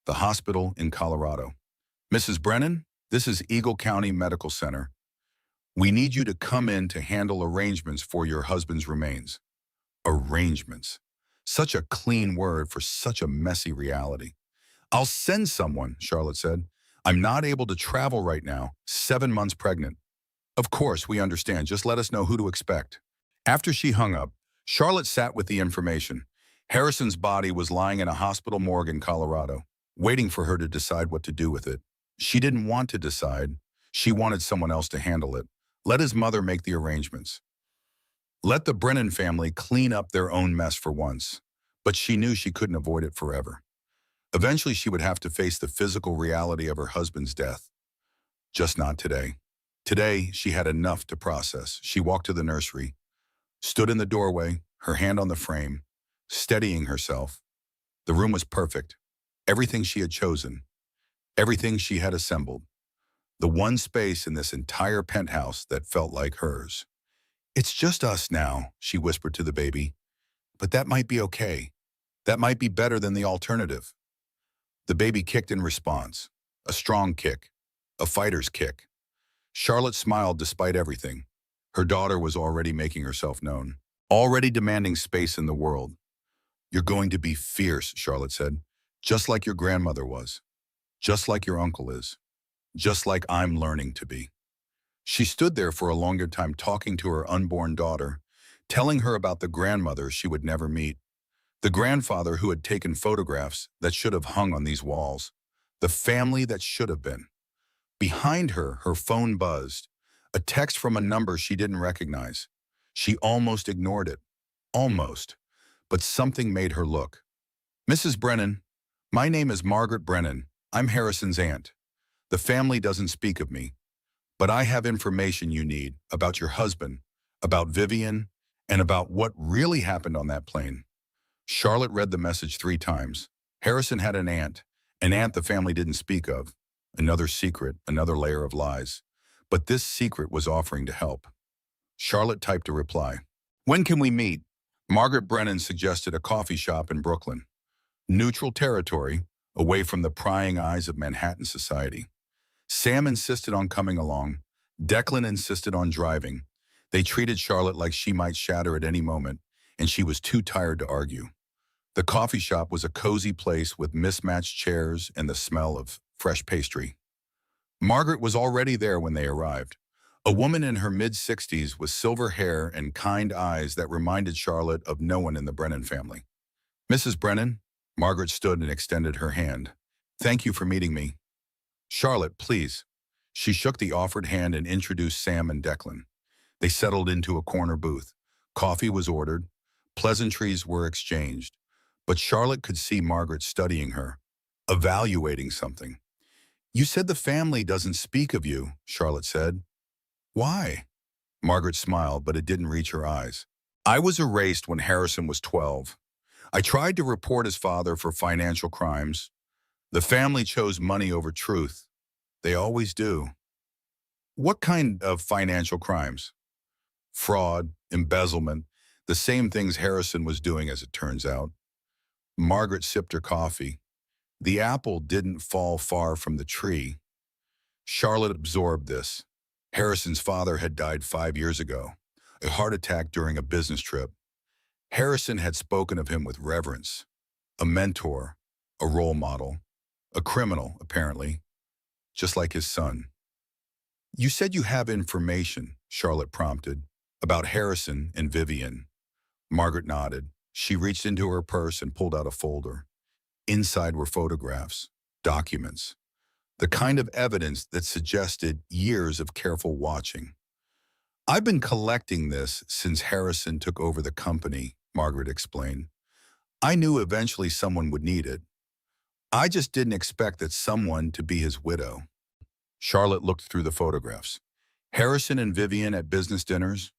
The hospital in Colorado. Mrs. Brennan, this is Eagle County Medical Center. We need you to come in to handle arrangements for your husband's remains. Arrangements. Such a clean word for such a messy reality. I'll send someone, Charlotte said. I'm not able to travel right now, 7 months pregnant. Of course, we understand. Just let us know who to expect. After she hung up, Charlotte sat with the information. Harrison's body was lying in a hospital morgue in Colorado, waiting for her to decide what to do with it. She didn't want to decide. She wanted someone else to handle it. Let his mother make the arrangements. Let the Brennan family clean up their own mess for once. But she knew she couldn't avoid it forever. Eventually, she would have to face the physical reality of her husband's death. Just not today. Today, she had enough to process. She walked to the nursery, stood in the doorway, her hand on the frame, steadying herself. The room was perfect. Everything she had chosen. Everything she had assembled. The one space in this entire penthouse that felt like hers. It's just us now, she whispered to the baby. But that might be okay. That might be better than the alternative. The baby kicked in response. A strong kick. A fighter's kick. Charlotte smiled despite everything. Her daughter was already making herself known. Already demanding space in the world. You're going to be fierce, Charlotte said. Just like your grandmother was. Just like your uncle is. Just like I'm learning to be. She stood there for a longer time talking to her unborn daughter, telling her about the grandmother she would never meet. The grandfather who had taken photographs that should have hung on these walls. The family that should have been. Behind her, her phone buzzed. A text from a number she didn't recognize. She almost ignored it. Almost. But something made her look. Mrs. Brennan, my name is Margaret Brennan. I'm Harrison's aunt. The family doesn't speak of me. But I have information you need about your husband, about Vivian, and about what really happened on that plane. Charlotte read the message 3 times. Harrison had an aunt the family didn't speak of. Another secret, another layer of lies. But this secret was offering to help. Charlotte typed a reply. When can we meet? Margaret Brennan suggested a coffee shop in Brooklyn. Neutral territory, away from the prying eyes of Manhattan society. Sam insisted on coming along, Declan insisted on driving. They treated Charlotte like she might shatter at any moment, and she was too tired to argue. The coffee shop was a cozy place with mismatched chairs and the smell of fresh pastry. Margaret was already there when they arrived. A woman in her mid-60s with silver hair and kind eyes that reminded Charlotte of no one in the Brennan family. "Mrs. Brennan?" Margaret stood and extended her hand. "Thank you for meeting me." "Charlotte, please." She shook the offered hand and introduced Sam and Declan. They settled into a corner booth. Coffee was ordered. Pleasantries were exchanged. But Charlotte could see Margaret studying her, evaluating something. "You said the family doesn't speak of you," Charlotte said. "Why?" Margaret smiled, but it didn't reach her eyes. "I was erased when Harrison was 12. I tried to report his father for financial crimes. The family chose money over truth. They always do." "What kind of financial crimes?" "Fraud, embezzlement, the same things Harrison was doing, as it turns out." Margaret sipped her coffee. The apple didn't fall far from the tree. Charlotte absorbed this. Harrison's father had died 5 years ago, a heart attack during a business trip. Harrison had spoken of him with reverence. A mentor, a role model, a criminal, apparently, just like his son. "You said you have information," Charlotte prompted, "about Harrison and Vivian." Margaret nodded. She reached into her purse and pulled out a folder. Inside were photographs, documents, the kind of evidence that suggested years of careful watching. "I've been collecting this since Harrison took over the company," Margaret explained. "I knew eventually someone would need it. I just didn't expect that someone to be his widow." Charlotte looked through the photographs. Harrison and Vivian at business dinners,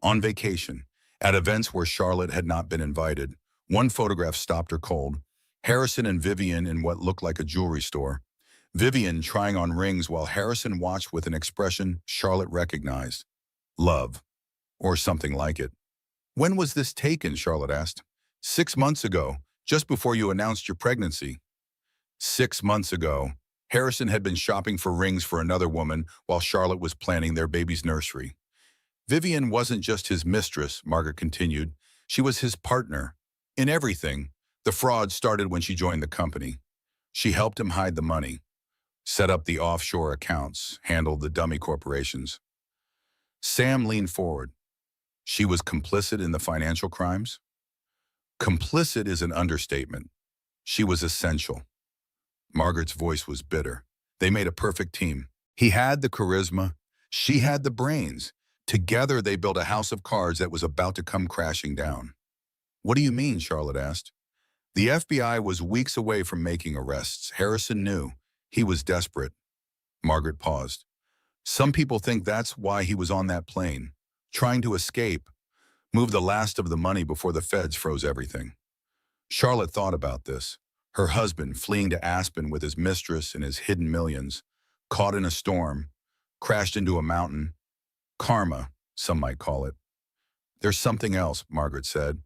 on vacation, at events where Charlotte had not been invited. One photograph stopped her cold. Harrison and Vivian in what looked like a jewelry store. Vivian trying on rings while Harrison watched with an expression Charlotte recognized. Love, or something like it. "When was this taken?" Charlotte asked. "6 months ago, just before you announced your pregnancy." 6 months ago, Harrison had been shopping for rings for another woman while Charlotte was planning their baby's nursery. "Vivian wasn't just his mistress," Margaret continued. "She was his partner. In everything. The fraud started when she joined the company. She helped him hide the money, set up the offshore accounts, handled the dummy corporations." Sam leaned forward. "She was complicit in the financial crimes?" "Complicit is an understatement. She was essential." Margaret's voice was bitter. They made a perfect team. He had the charisma. She had the brains. Together they built a house of cards that was about to come crashing down. "What do you mean?" Charlotte asked. The FBI was weeks away from making arrests. Harrison knew. He was desperate. Margaret paused. "Some people think that's why he was on that plane, trying to escape, move the last of the money before the feds froze everything." Charlotte thought about this. Her husband fleeing to Aspen with his mistress and his hidden millions, caught in a storm, crashed into a mountain. Karma, some might call it. "There's something else," Margaret said,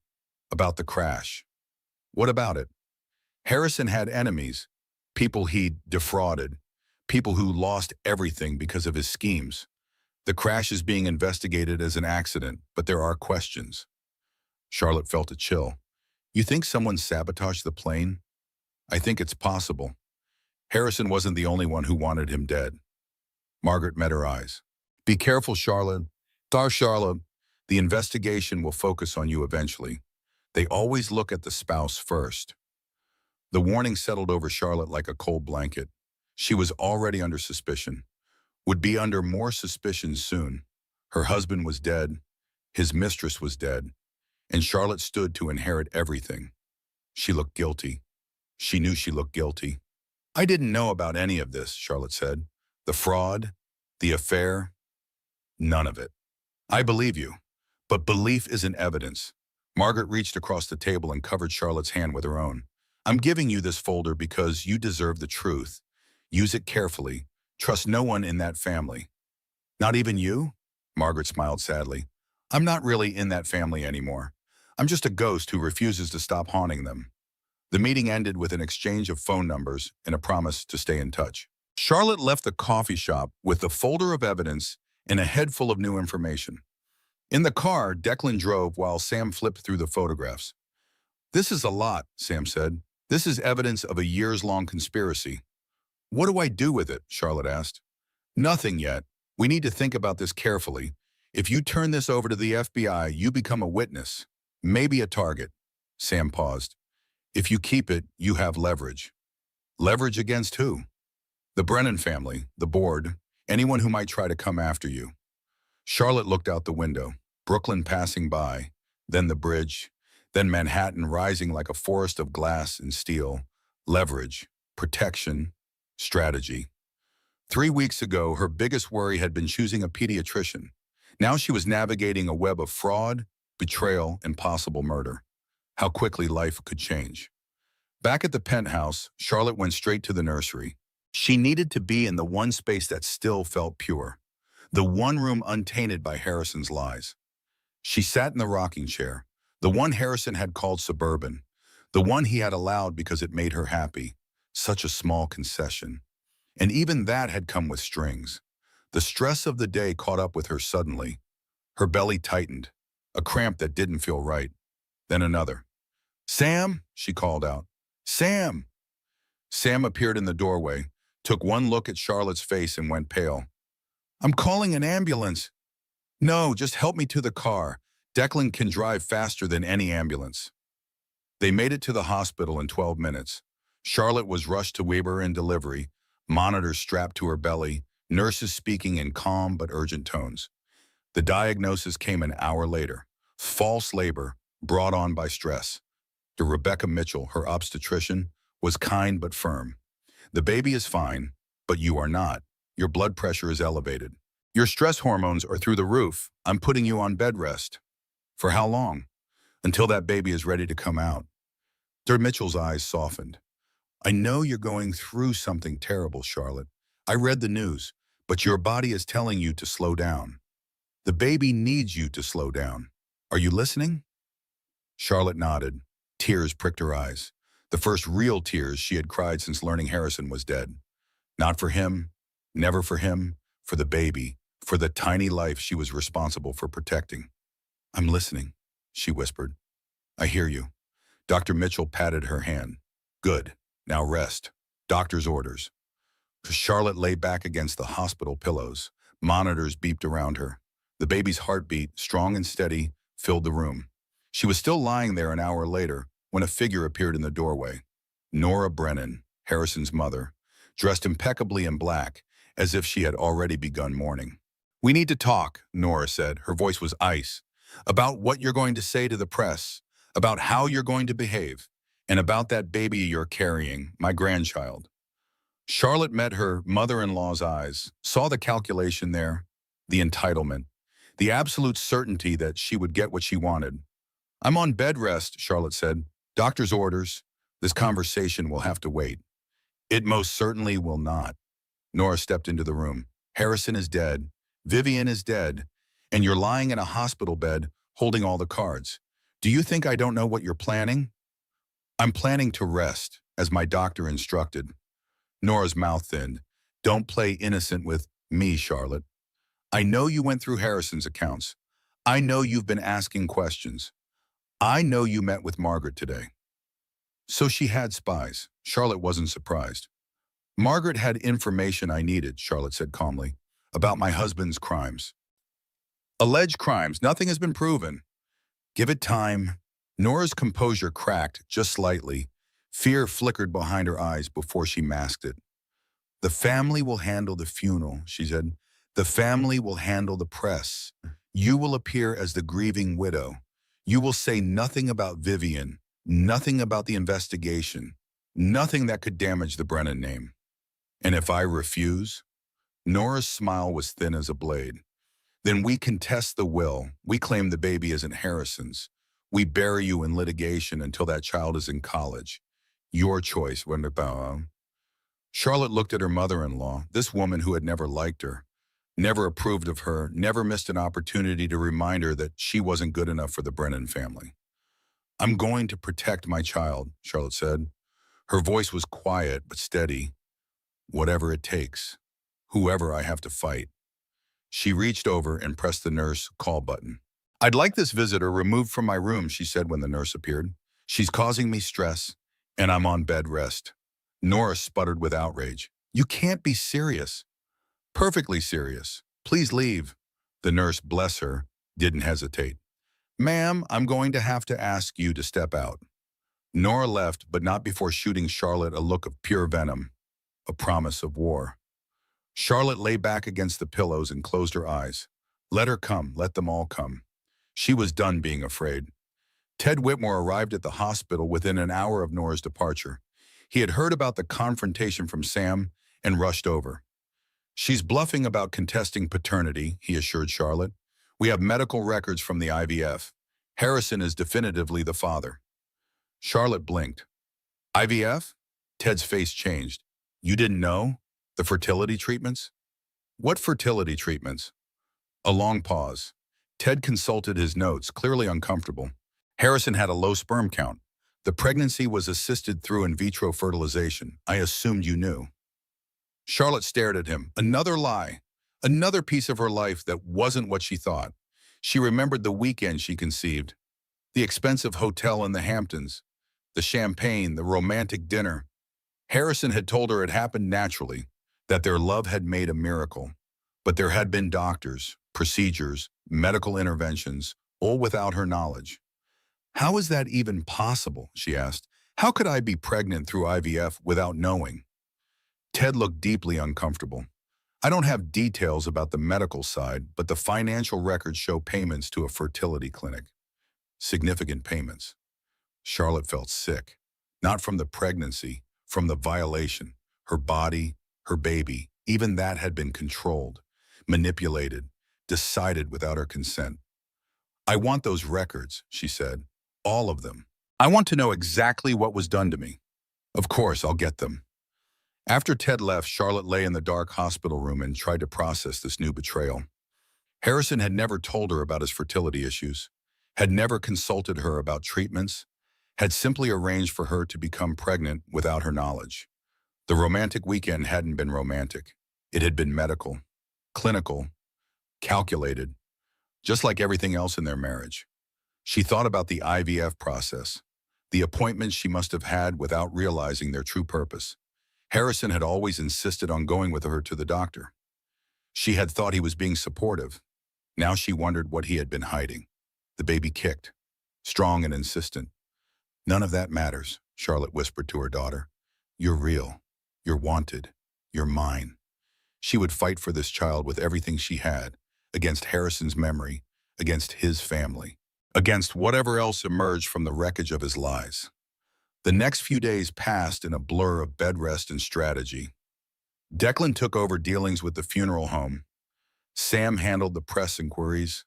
"about the crash." "What about it?" "Harrison had enemies, people he'd defrauded, people who lost everything because of his schemes. The crash is being investigated as an accident, but there are questions." Charlotte felt a chill. "You think someone sabotaged the plane?" "I think it's possible. Harrison wasn't the only one who wanted him dead." Margaret met her eyes. "Be careful, Charlotte. Charlotte, the investigation will focus on you eventually. They always look at the spouse first." The warning settled over Charlotte like a cold blanket. She was already under suspicion, would be under more suspicion soon. Her husband was dead, his mistress was dead, and Charlotte stood to inherit everything. She looked guilty. She knew she looked guilty. "I didn't know about any of this," Charlotte said. "The fraud, the affair, none of it." "I believe you, but belief isn't evidence." Margaret reached across the table and covered Charlotte's hand with her own. "I'm giving you this folder because you deserve the truth. Use it carefully. Trust no one in that family." "Not even you?" Margaret smiled sadly. "I'm not really in that family anymore. I'm just a ghost who refuses to stop haunting them." The meeting ended with an exchange of phone numbers and a promise to stay in touch. Charlotte left the coffee shop with the folder of evidence and a head full of new information. In the car, Declan drove while Sam flipped through the photographs. "This is a lot," Sam said. "This is evidence of a years-long conspiracy." "What do I do with it?" Charlotte asked. "Nothing yet. We need to think about this carefully. If you turn this over to the FBI, you become a witness, maybe a target." Sam paused. "If you keep it, you have leverage." "Leverage against who?" "The Brennan family, the board, anyone who might try to come after you." Charlotte looked out the window, Brooklyn passing by, then the bridge, then Manhattan rising like a forest of glass and steel. Leverage, protection, strategy. 3 weeks ago, her biggest worry had been choosing a pediatrician. Now she was navigating a web of fraud, betrayal, and possible murder. How quickly life could change. Back at the penthouse, Charlotte went straight to the nursery. She needed to be in the one space that still felt pure. The one room untainted by Harrison's lies. She sat in the rocking chair, the one Harrison had called suburban, the one he had allowed because it made her happy. Such a small concession. And even that had come with strings. The stress of the day caught up with her suddenly. Her belly tightened, a cramp that didn't feel right. Then another. "Sam," she called out. "Sam!" Sam appeared in the doorway, took one look at Charlotte's face and went pale. "I'm calling an ambulance." "No, just help me to the car. Declan can drive faster than any ambulance." They made it to the hospital in 12 minutes. Charlotte was rushed to labor and delivery, monitors strapped to her belly, nurses speaking in calm but urgent tones. The diagnosis came an hour later. False labor, brought on by stress. Rebecca Mitchell, her obstetrician, was kind but firm. "The baby is fine, but you are not. Your blood pressure is elevated. Your stress hormones are through the roof. I'm putting you on bed rest." "For how long?" "Until that baby is ready to come out." Dr. Mitchell's eyes softened. "I know you're going through something terrible, Charlotte. I read the news, but your body is telling you to slow down. The baby needs you to slow down. Are you listening?" Charlotte nodded. Tears pricked her eyes. The first real tears she had cried since learning Harrison was dead. Not for him, never for him, for the baby, for the tiny life she was responsible for protecting. "I'm listening," she whispered. "I hear you." Dr. Mitchell patted her hand. "Good. Now rest. Doctor's orders." Charlotte lay back against the hospital pillows. Monitors beeped around her. The baby's heartbeat, strong and steady, filled the room. She was still lying there an hour later when a figure appeared in the doorway. Nora Brennan, Harrison's mother, dressed impeccably in black, as if she had already begun mourning. "We need to talk," Nora said. Her voice was ice. "About what you're going to say to the press, about how you're going to behave, and about that baby you're carrying, my grandchild." Charlotte met her mother-in-law's eyes, saw the calculation there, the entitlement, the absolute certainty that she would get what she wanted. "I'm on bed rest," Charlotte said. "Doctor's orders. This conversation will have to wait." "It most certainly will not." Nora stepped into the room. "Harrison is dead. Vivian is dead. And you're lying in a hospital bed, holding all the cards. Do you think I don't know what you're planning?" "I'm planning to rest, as my doctor instructed." Nora's mouth thinned. "Don't play innocent with me, Charlotte. I know you went through Harrison's accounts. I know you've been asking questions. I know you met with Margaret today." So she had spies. Charlotte wasn't surprised. "Margaret had information I needed," Charlotte said calmly, "about my husband's crimes." "Alleged crimes. Nothing has been proven." "Give it time." Nora's composure cracked just slightly. Fear flickered behind her eyes before she masked it. "The family will handle the funeral," she said. "The family will handle the press. You will appear as the grieving widow. You will say nothing about Vivian, nothing about the investigation, nothing that could damage the Brennan name." "And if I refuse?" Nora's smile was thin as a blade. "Then we contest the will. We claim the baby isn't Harrison's. We bury you in litigation until that child is in college. Your choice, Wenderbaum." Charlotte looked at her mother-in-law, this woman who had never liked her, never approved of her, never missed an opportunity to remind her that she wasn't good enough for the Brennan family. "I'm going to protect my child," Charlotte said. Her voice was quiet but steady. "Whatever it takes. Whoever I have to fight." She reached over and pressed the nurse call button. "I'd like this visitor removed from my room," she said when the nurse appeared. "She's causing me stress, and I'm on bed rest." Nora sputtered with outrage. "You can't be serious." "Perfectly serious. Please leave." The nurse, bless her, didn't hesitate. "Ma'am, I'm going to have to ask you to step out." Nora left, but not before shooting Charlotte a look of pure venom, a promise of war. Charlotte lay back against the pillows and closed her eyes. Let her come, let them all come. She was done being afraid. Ted Whitmore arrived at the hospital within an hour of Nora's departure. He had heard about the confrontation from Sam and rushed over. "She's bluffing about contesting paternity," he assured Charlotte. "We have medical records from the IVF. Harrison is definitively the father." Charlotte blinked. "IVF?" Ted's face changed. "You didn't know? The fertility treatments?" "What fertility treatments?" A long pause. Ted consulted his notes, clearly uncomfortable. "Harrison had a low sperm count. The pregnancy was assisted through in vitro fertilization. I assumed you knew." Charlotte stared at him. Another lie. Another piece of her life that wasn't what she thought. She remembered the weekend she conceived. The expensive hotel in the Hamptons. The champagne, the romantic dinner. Harrison had told her it happened naturally, that their love had made a miracle. But there had been doctors, procedures, medical interventions, all without her knowledge. "How is that even possible?" she asked. "How could I be pregnant through IVF without knowing?" Ted looked deeply uncomfortable. "I don't have details about the medical side, but the financial records show payments to a fertility clinic. Significant payments." Charlotte felt sick. Not from the pregnancy, from the violation. Her body, her baby, even that had been controlled, manipulated, decided without her consent. "I want those records," she said. "All of them. I want to know exactly what was done to me." "Of course, I'll get them." After Ted left, Charlotte lay in the dark hospital room and tried to process this new betrayal. Harrison had never told her about his fertility issues, had never consulted her about treatments, had simply arranged for her to become pregnant without her knowledge. The romantic weekend hadn't been romantic. It had been medical, clinical, calculated, just like everything else in their marriage. She thought about the IVF process, the appointments she must have had without realizing their true purpose. Harrison had always insisted on going with her to the doctor. She had thought he was being supportive. Now she wondered what he had been hiding. The baby kicked, strong and insistent. "None of that matters," Charlotte whispered to her daughter. "You're real. You're wanted. You're mine." She would fight for this child with everything she had, against Harrison's memory, against his family, against whatever else emerged from the wreckage of his lies. The next few days passed in a blur of bed rest and strategy. Declan took over dealings with the funeral home. Sam handled the press inquiries.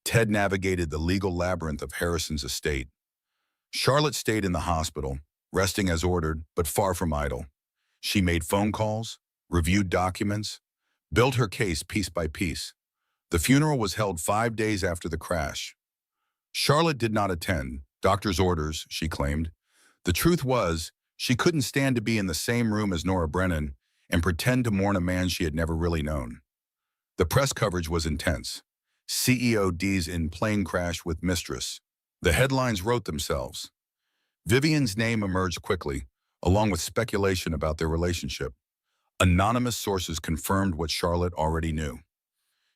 Ted navigated the legal labyrinth of Harrison's estate. Charlotte stayed in the hospital, resting as ordered, but far from idle. She made phone calls, reviewed documents, built her case piece by piece. The funeral was held 5 days after the crash. Charlotte did not attend, doctor's orders, she claimed. The truth was, she couldn't stand to be in the same room as Nora Brennan and pretend to mourn a man she had never really known. The press coverage was intense. CEO D's in plane crash with Mistress. The headlines wrote themselves. Vivian's name emerged quickly, along with speculation about their relationship. Anonymous sources confirmed what Charlotte already knew.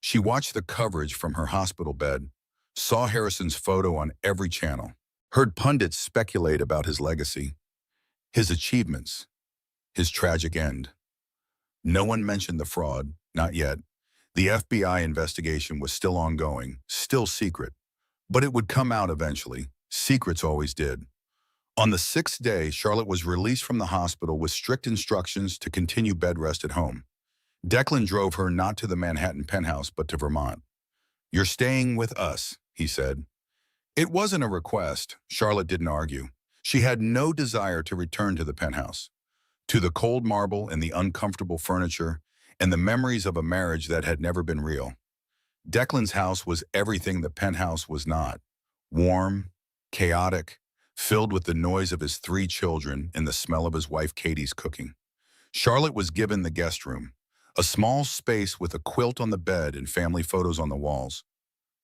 She watched the coverage from her hospital bed, saw Harrison's photo on every channel, heard pundits speculate about his legacy, his achievements, his tragic end. No one mentioned the fraud, not yet. The FBI investigation was still ongoing, still secret. But it would come out eventually. Secrets always did. On the 6th day, Charlotte was released from the hospital with strict instructions to continue bed rest at home. Declan drove her not to the Manhattan penthouse, but to Vermont. "You're staying with us," he said. It wasn't a request. Charlotte didn't argue. She had no desire to return to the penthouse, to the cold marble and the uncomfortable furniture, and the memories of a marriage that had never been real. Declan's house was everything the penthouse was not. Warm, chaotic, filled with the noise of his 3 children and the smell of his wife Katie's cooking. Charlotte was given the guest room, A small space with a quilt on the bed and family photos on the walls.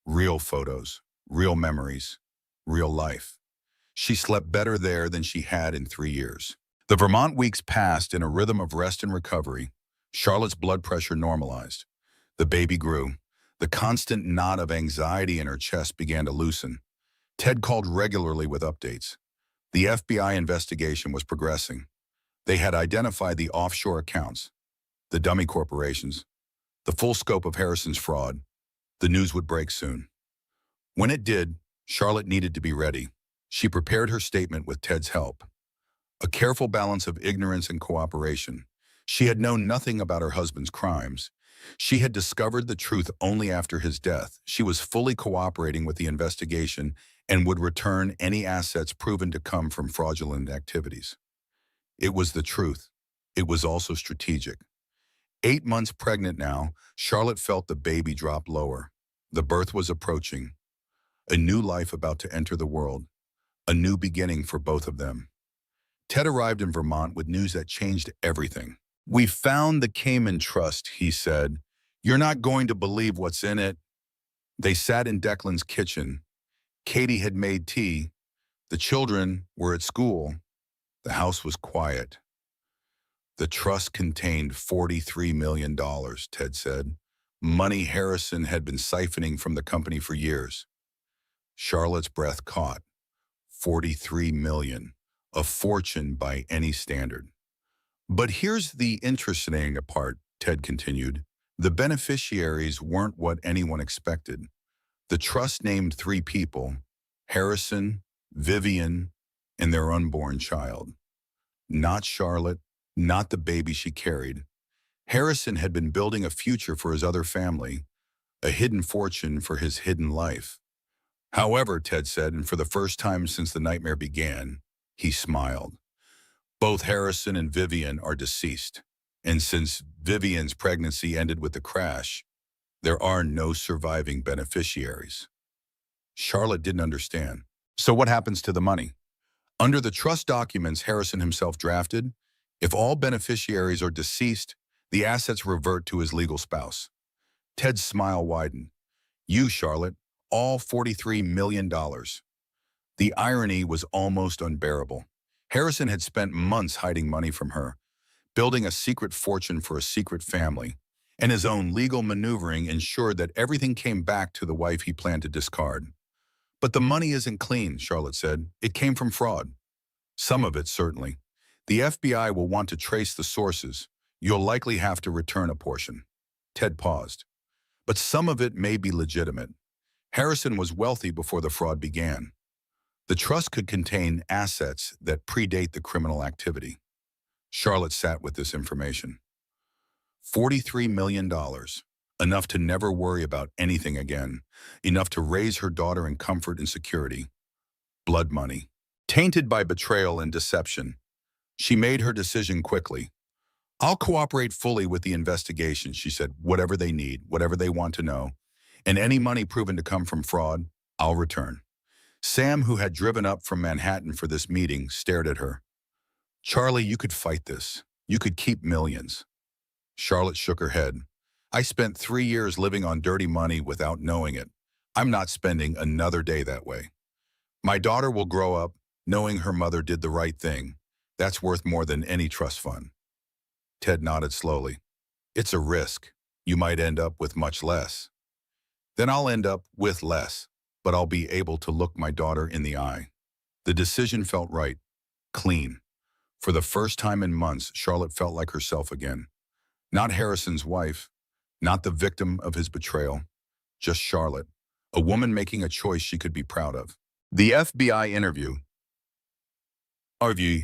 Real photos, real memories, real life. She slept better there than she had in 3 years. The Vermont weeks passed in a rhythm of rest and recovery. Charlotte's blood pressure normalized. The baby grew. The constant knot of anxiety in her chest began to loosen. Ted called regularly with updates. The FBI investigation was progressing. They had identified the offshore accounts, the dummy corporations, the full scope of Harrison's fraud. The news would break soon. When it did, Charlotte needed to be ready. She prepared her statement with Ted's help. A careful balance of ignorance and cooperation. She had known nothing about her husband's crimes. She had discovered the truth only after his death. She was fully cooperating with the investigation and would return any assets proven to come from fraudulent activities. It was the truth. It was also strategic. 8 months pregnant now, Charlotte felt the baby drop lower. The birth was approaching. A new life about to enter the world. A new beginning for both of them. Ted arrived in Vermont with news that changed everything. "We found the Cayman Trust," he said. "You're not going to believe what's in it." They sat in Declan's kitchen. Katie had made tea. The children were at school. The house was quiet. "The trust contained $43 million, Ted said. Money Harrison had been siphoning from the company for years. Charlotte's breath caught. $43 million. A fortune by any standard. "But here's the interesting part," Ted continued. "The beneficiaries weren't what anyone expected. The trust named 3 people, Harrison, Vivian, and their unborn child. Not Charlotte, not the baby she carried. Harrison had been building a future for his other family, a hidden fortune for his hidden life. However," Ted said, and for the first time since the nightmare began, he smiled. "Both Harrison and Vivian are deceased. And since Vivian's pregnancy ended with the crash, there are no surviving beneficiaries." Charlotte didn't understand. "So what happens to the money?" "Under the trust documents Harrison himself drafted, if all beneficiaries are deceased, the assets revert to his legal spouse." Ted's smile widened. "You, Charlotte, all $43 million. The irony was almost unbearable. Harrison had spent months hiding money from her, building a secret fortune for a secret family, and his own legal maneuvering ensured that everything came back to the wife he planned to discard. "But the money isn't clean," Charlotte said. "It came from fraud." "Some of it, certainly. The FBI will want to trace the sources. You'll likely have to return a portion." Ted paused. "But some of it may be legitimate. Harrison was wealthy before the fraud began. The trust could contain assets that predate the criminal activity." Charlotte sat with this information. $43 million. Enough to never worry about anything again. Enough to raise her daughter in comfort and security. Blood money. Tainted by betrayal and deception. She made her decision quickly. "I'll cooperate fully with the investigation," she said. "Whatever they need, whatever they want to know. And any money proven to come from fraud, I'll return." Sam, who had driven up from Manhattan for this meeting, stared at her. "Charlie, you could fight this. You could keep millions." Charlotte shook her head. "I spent 3 years living on dirty money without knowing it. I'm not spending another day that way. My daughter will grow up knowing her mother did the right thing. That's worth more than any trust fund." Ted nodded slowly. "It's a risk. You might end up with much less." "Then I'll end up with less, but I'll be able to look my daughter in the eye." The decision felt right. Clean. For the first time in months, Charlotte felt like herself again. Not Harrison's wife, not the victim of his betrayal, just Charlotte, a woman making a choice she could be proud of. The FBI interview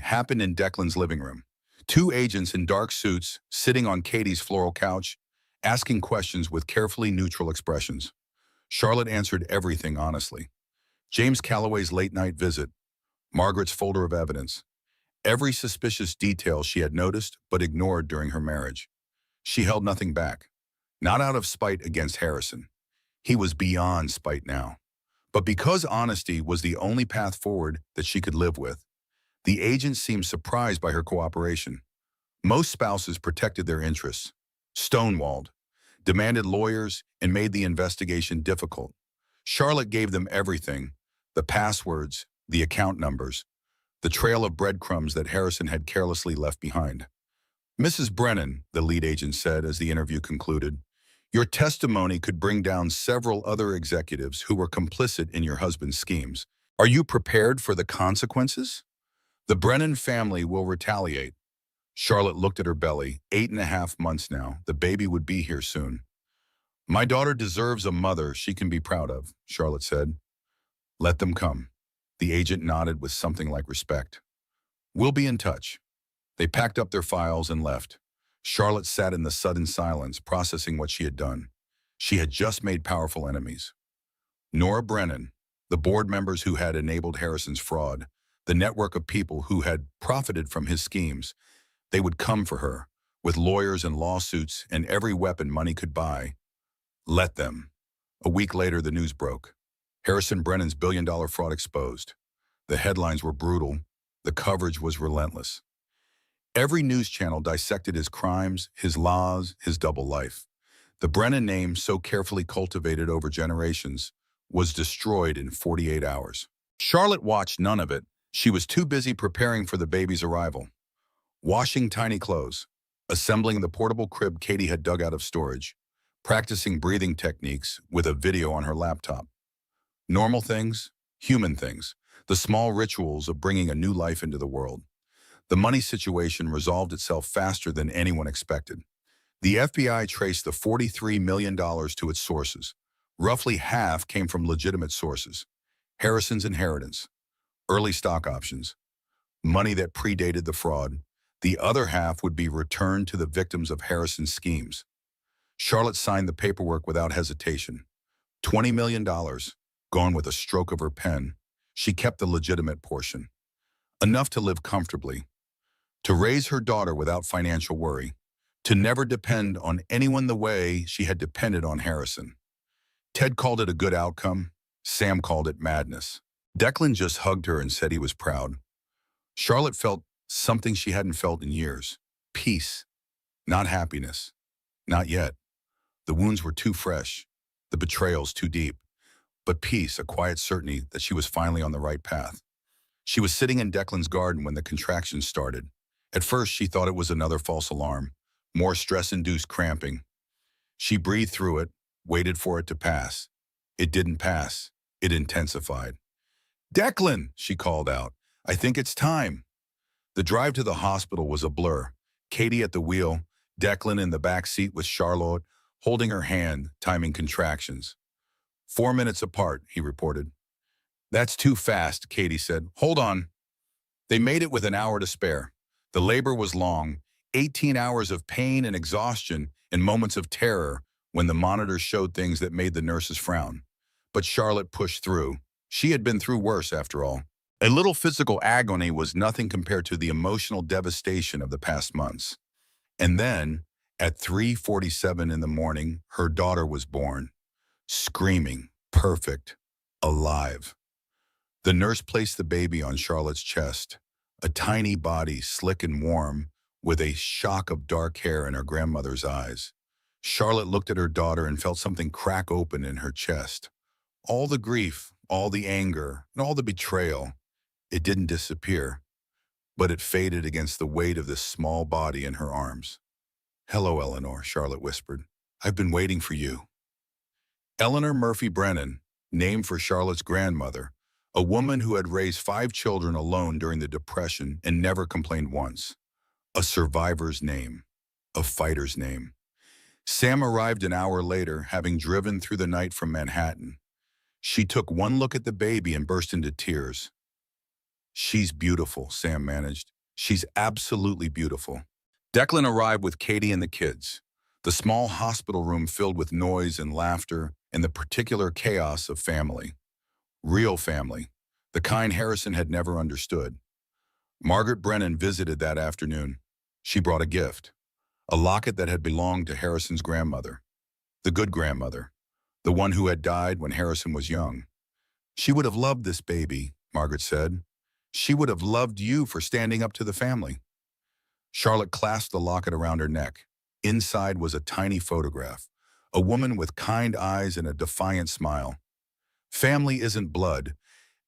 happened in Declan's living room. 2 agents in dark suits sitting on Katie's floral couch, asking questions with carefully neutral expressions. Charlotte answered everything honestly. James Calloway's late-night visit, Margaret's folder of evidence, every suspicious detail she had noticed but ignored during her marriage. She held nothing back, not out of spite against Harrison. He was beyond spite now. But because honesty was the only path forward that she could live with, the agent seemed surprised by her cooperation. Most spouses protected their interests. stonewalled, demanded lawyers, and made the investigation difficult. Charlotte gave them everything: the passwords, the account numbers, the trail of breadcrumbs that Harrison had carelessly left behind. Mrs. Brennan, the lead agent said as the interview concluded, your testimony could bring down several other executives who were complicit in your husband's schemes. Are you prepared for the consequences? The Brennan family will retaliate. Charlotte looked at her belly. 8.5 months now. The baby would be here soon. My daughter deserves a mother she can be proud of, Charlotte said. Let them come. The agent nodded with something like respect. We'll be in touch. They packed up their files and left. Charlotte sat in the sudden silence, processing what she had done. She had just made powerful enemies. Nora Brennan, the board members who had enabled Harrison's fraud, the network of people who had profited from his schemes. They would come for her, with lawyers and lawsuits and every weapon money could buy. Let them. A week later, the news broke. Harrison Brennan's billion-dollar fraud exposed. The headlines were brutal. The coverage was relentless. Every news channel dissected his crimes, his lies, his double life. The Brennan name, so carefully cultivated over generations, was destroyed in 48 hours. Charlotte watched none of it. She was too busy preparing for the baby's arrival. Washing tiny clothes, assembling the portable crib Katie had dug out of storage, practicing breathing techniques with a video on her laptop. Normal things, human things, the small rituals of bringing a new life into the world. The money situation resolved itself faster than anyone expected. The FBI traced the $43 million to its sources. Roughly half came from legitimate sources: Harrison's inheritance, early stock options, money that predated the fraud. The other half would be returned to the victims of Harrison's schemes. Charlotte signed the paperwork without hesitation. $20 million, gone with a stroke of her pen. She kept the legitimate portion. Enough to live comfortably, to raise her daughter without financial worry, to never depend on anyone the way she had depended on Harrison. Ted called it a good outcome. Sam called it madness. Declan just hugged her and said he was proud. Charlotte felt something she hadn't felt in years. Peace, not happiness. Not yet. The wounds were too fresh, the betrayals too deep. But peace, a quiet certainty that she was finally on the right path. She was sitting in Declan's garden when the contractions started. At first, she thought it was another false alarm, more stress-induced cramping. She breathed through it, waited for it to pass. It didn't pass. It intensified. Declan, she called out, I think it's time. The drive to the hospital was a blur. Katie at the wheel, Declan in the back seat with Charlotte, holding her hand, timing contractions. 4 minutes apart, he reported. That's too fast, Katie said. Hold on. They made it with an hour to spare. The labor was long, 18 hours of pain and exhaustion and moments of terror when the monitors showed things that made the nurses frown. But Charlotte pushed through. She had been through worse, after all. A little physical agony was nothing compared to the emotional devastation of the past months. And then, at 3:47 in the morning, her daughter was born. Screaming, perfect, alive. The nurse placed the baby on Charlotte's chest, a tiny body, slick and warm, with a shock of dark hair in her grandmother's eyes. Charlotte looked at her daughter and felt something crack open in her chest. All the grief, all the anger, and all the betrayal. It didn't disappear, but it faded against the weight of this small body in her arms. Hello, Eleanor, Charlotte whispered. I've been waiting for you. Eleanor Murphy Brennan, named for Charlotte's grandmother, a woman who had raised 5 children alone during the Depression and never complained once. A survivor's name, a fighter's name. Sam arrived an hour later, having driven through the night from Manhattan. She took one look at the baby and burst into tears. She's beautiful, Sam managed. She's absolutely beautiful. Declan arrived with Katie and the kids. The small hospital room filled with noise and laughter and the particular chaos of family. Real family, the kind Harrison had never understood. Margaret Brennan visited that afternoon. She brought a gift, a locket that had belonged to Harrison's grandmother, the good grandmother, the one who had died when Harrison was young. She would have loved this baby, Margaret said. She would have loved you for standing up to the family. Charlotte clasped the locket around her neck. Inside was a tiny photograph, a woman with kind eyes and a defiant smile. Family isn't blood.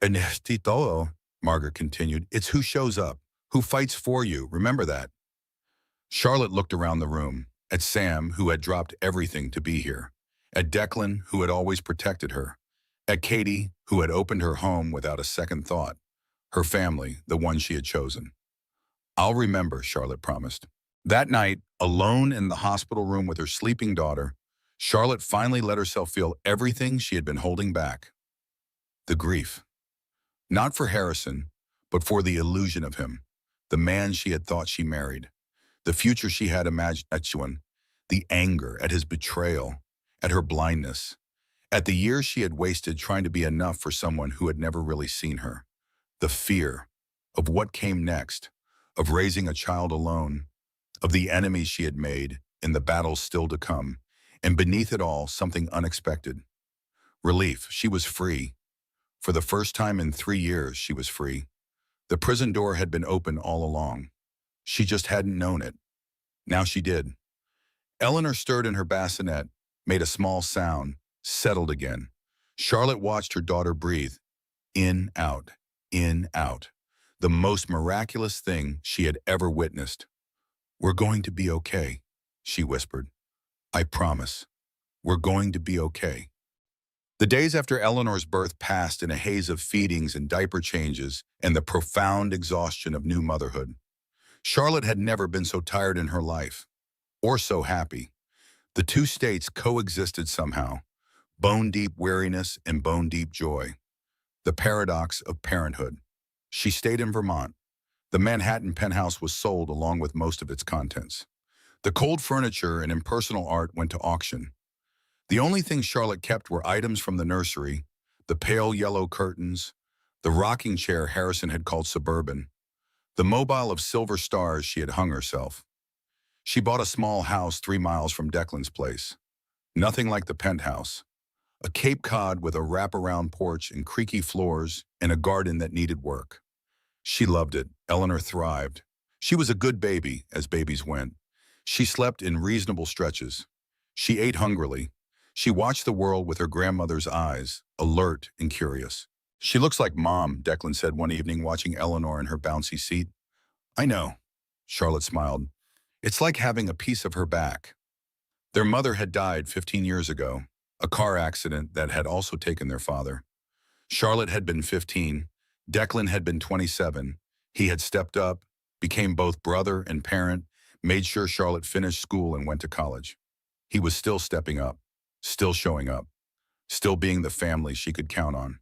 And Tito, Margaret continued, it's who shows up, who fights for you. Remember that. Charlotte looked around the room, at Sam, who had dropped everything to be here, at Declan, who had always protected her, at Katie, who had opened her home without a second thought, her family, the one she had chosen. I'll remember, Charlotte promised. That night, alone in the hospital room with her sleeping daughter, Charlotte finally let herself feel everything she had been holding back. The grief. Not for Harrison, but for the illusion of him, the man she had thought she married, the future she had imagined at Chuan, the anger at his betrayal, at her blindness, at the years she had wasted trying to be enough for someone who had never really seen her, the fear of what came next, of raising a child alone, of the enemies she had made and the battles still to come, and beneath it all, something unexpected. Relief, she was free. For the first time in 3 years, she was free. The prison door had been open all along. She just hadn't known it. Now she did. Eleanor stirred in her bassinet, made a small sound, settled again. Charlotte watched her daughter breathe. In, out, in, out. The most miraculous thing she had ever witnessed. We're going to be okay, she whispered. I promise. We're going to be okay. The days after Eleanor's birth passed in a haze of feedings and diaper changes and the profound exhaustion of new motherhood. Charlotte had never been so tired in her life, or so happy. The two states coexisted somehow, bone-deep weariness and bone-deep joy. The paradox of parenthood. She stayed in Vermont. The Manhattan penthouse was sold along with most of its contents. The cold furniture and impersonal art went to auction. The only things Charlotte kept were items from the nursery, the pale yellow curtains, the rocking chair Harrison had called suburban, the mobile of silver stars she had hung herself. She bought a small house 3 miles from Declan's place. Nothing like the penthouse. A Cape Cod with a wraparound porch and creaky floors and a garden that needed work. She loved it. Eleanor thrived. She was a good baby, as babies went. She slept in reasonable stretches. She ate hungrily. She watched the world with her grandmother's eyes, alert and curious. She looks like Mom, Declan said one evening watching Eleanor in her bouncy seat. I know, Charlotte smiled. It's like having a piece of her back. Their mother had died 15 years ago, a car accident that had also taken their father. Charlotte had been 15. Declan had been 27. He had stepped up, became both brother and parent, made sure Charlotte finished school and went to college. He was still stepping up, still showing up, still being the family she could count on.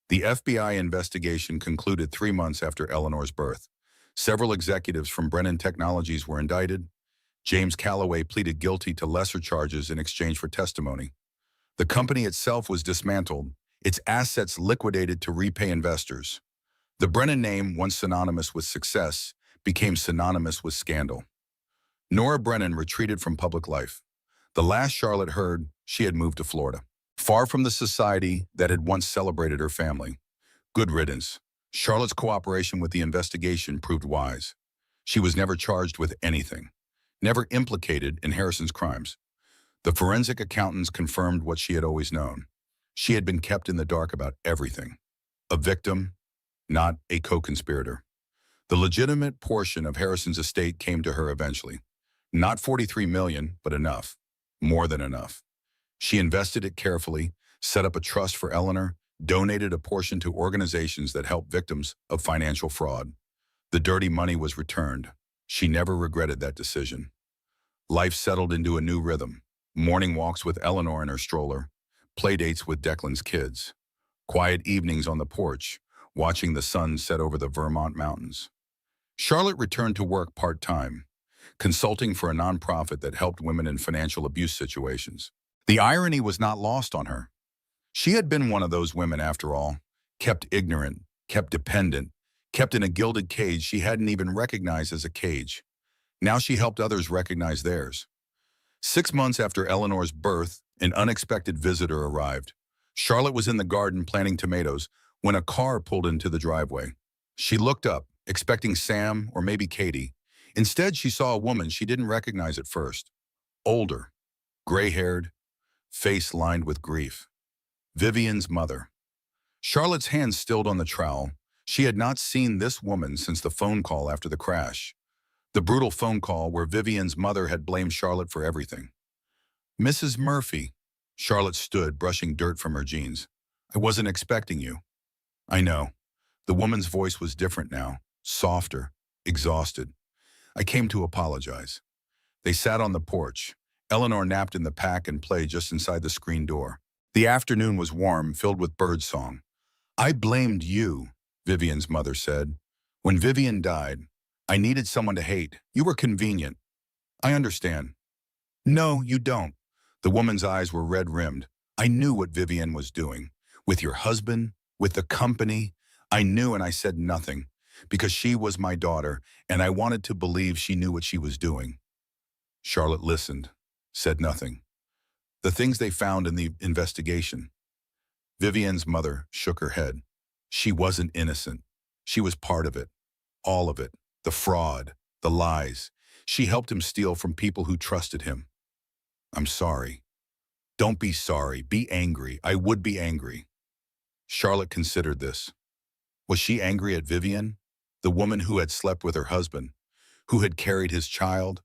The FBI investigation concluded 3 months after Eleanor's birth. Several executives from Brennan Technologies were indicted. James Calloway pleaded guilty to lesser charges in exchange for testimony. The company itself was dismantled, its assets liquidated to repay investors. The Brennan name, once synonymous with success, became synonymous with scandal. Nora Brennan retreated from public life. The last Charlotte heard, she had moved to Florida, far from the society that had once celebrated her family. Good riddance. Charlotte's cooperation with the investigation proved wise. She was never charged with anything, never implicated in Harrison's crimes. The forensic accountants confirmed what she had always known. She had been kept in the dark about everything. A victim, not a co-conspirator. The legitimate portion of Harrison's estate came to her eventually. Not 43 million, but enough. More than enough. She invested it carefully, set up a trust for Eleanor, donated a portion to organizations that help victims of financial fraud. The dirty money was returned. She never regretted that decision. Life settled into a new rhythm. Morning walks with Eleanor in her stroller, playdates with Declan's kids, quiet evenings on the porch, watching the sun set over the Vermont mountains. Charlotte returned to work part-time, consulting for a nonprofit that helped women in financial abuse situations. The irony was not lost on her. She had been one of those women, after all, kept ignorant, kept dependent, kept in a gilded cage she hadn't even recognized as a cage. Now she helped others recognize theirs. 6 months after Eleanor's birth, an unexpected visitor arrived. Charlotte was in the garden planting tomatoes when a car pulled into the driveway. She looked up, expecting Sam or maybe Katie. Instead, she saw a woman she didn't recognize at first. older, gray-haired, face lined with grief. Vivian's mother. Charlotte's hands stilled on the trowel. She had not seen this woman since the phone call after the crash. The brutal phone call where Vivian's mother had blamed Charlotte for everything. Mrs. Murphy. Charlotte stood, brushing dirt from her jeans. I wasn't expecting you. I know. The woman's voice was different now, softer, exhausted. I came to apologize. They sat on the porch. Eleanor napped in the pack and play just inside the screen door. The afternoon was warm, filled with birdsong. I blamed you, Vivian's mother said. When Vivian died, I needed someone to hate. You were convenient. I understand. No, you don't. The woman's eyes were red-rimmed. I knew what Vivian was doing. With your husband, with the company. I knew and I said nothing. Because she was my daughter, and I wanted to believe she knew what she was doing. Charlotte listened, said nothing. The things they found in the investigation. Vivian's mother shook her head. She wasn't innocent. She was part of it. All of it. The fraud, the lies. She helped him steal from people who trusted him. I'm sorry. Don't be sorry. Be angry. I would be angry. Charlotte considered this. Was she angry at Vivian, the woman who had slept with her husband, who had carried his child,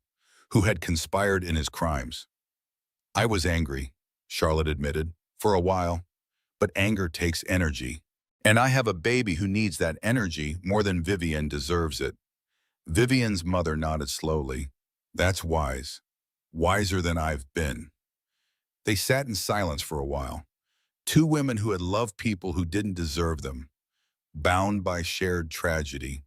who had conspired in his crimes? I was angry, Charlotte admitted, for a while. But anger takes energy. And I have a baby who needs that energy more than Vivian deserves it. Vivian's mother nodded slowly. That's wise. Wiser than I've been. They sat in silence for a while. Two women who had loved people who didn't deserve them. Bound by shared tragedy.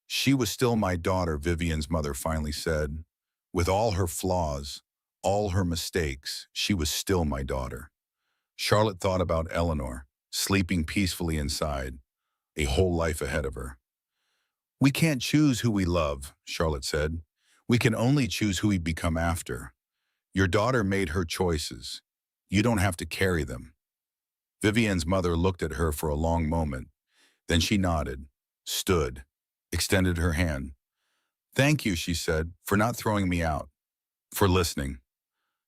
She was still my daughter, Vivian's mother finally said. With all her flaws, all her mistakes, she was still my daughter. Charlotte thought about Eleanor, sleeping peacefully inside, a whole life ahead of her. We can't choose who we love, Charlotte said. We can only choose who we become after. Your daughter made her choices. You don't have to carry them. Vivian's mother looked at her for a long moment. Then she nodded, stood, extended her hand. Thank you, she said, for not throwing me out, for listening.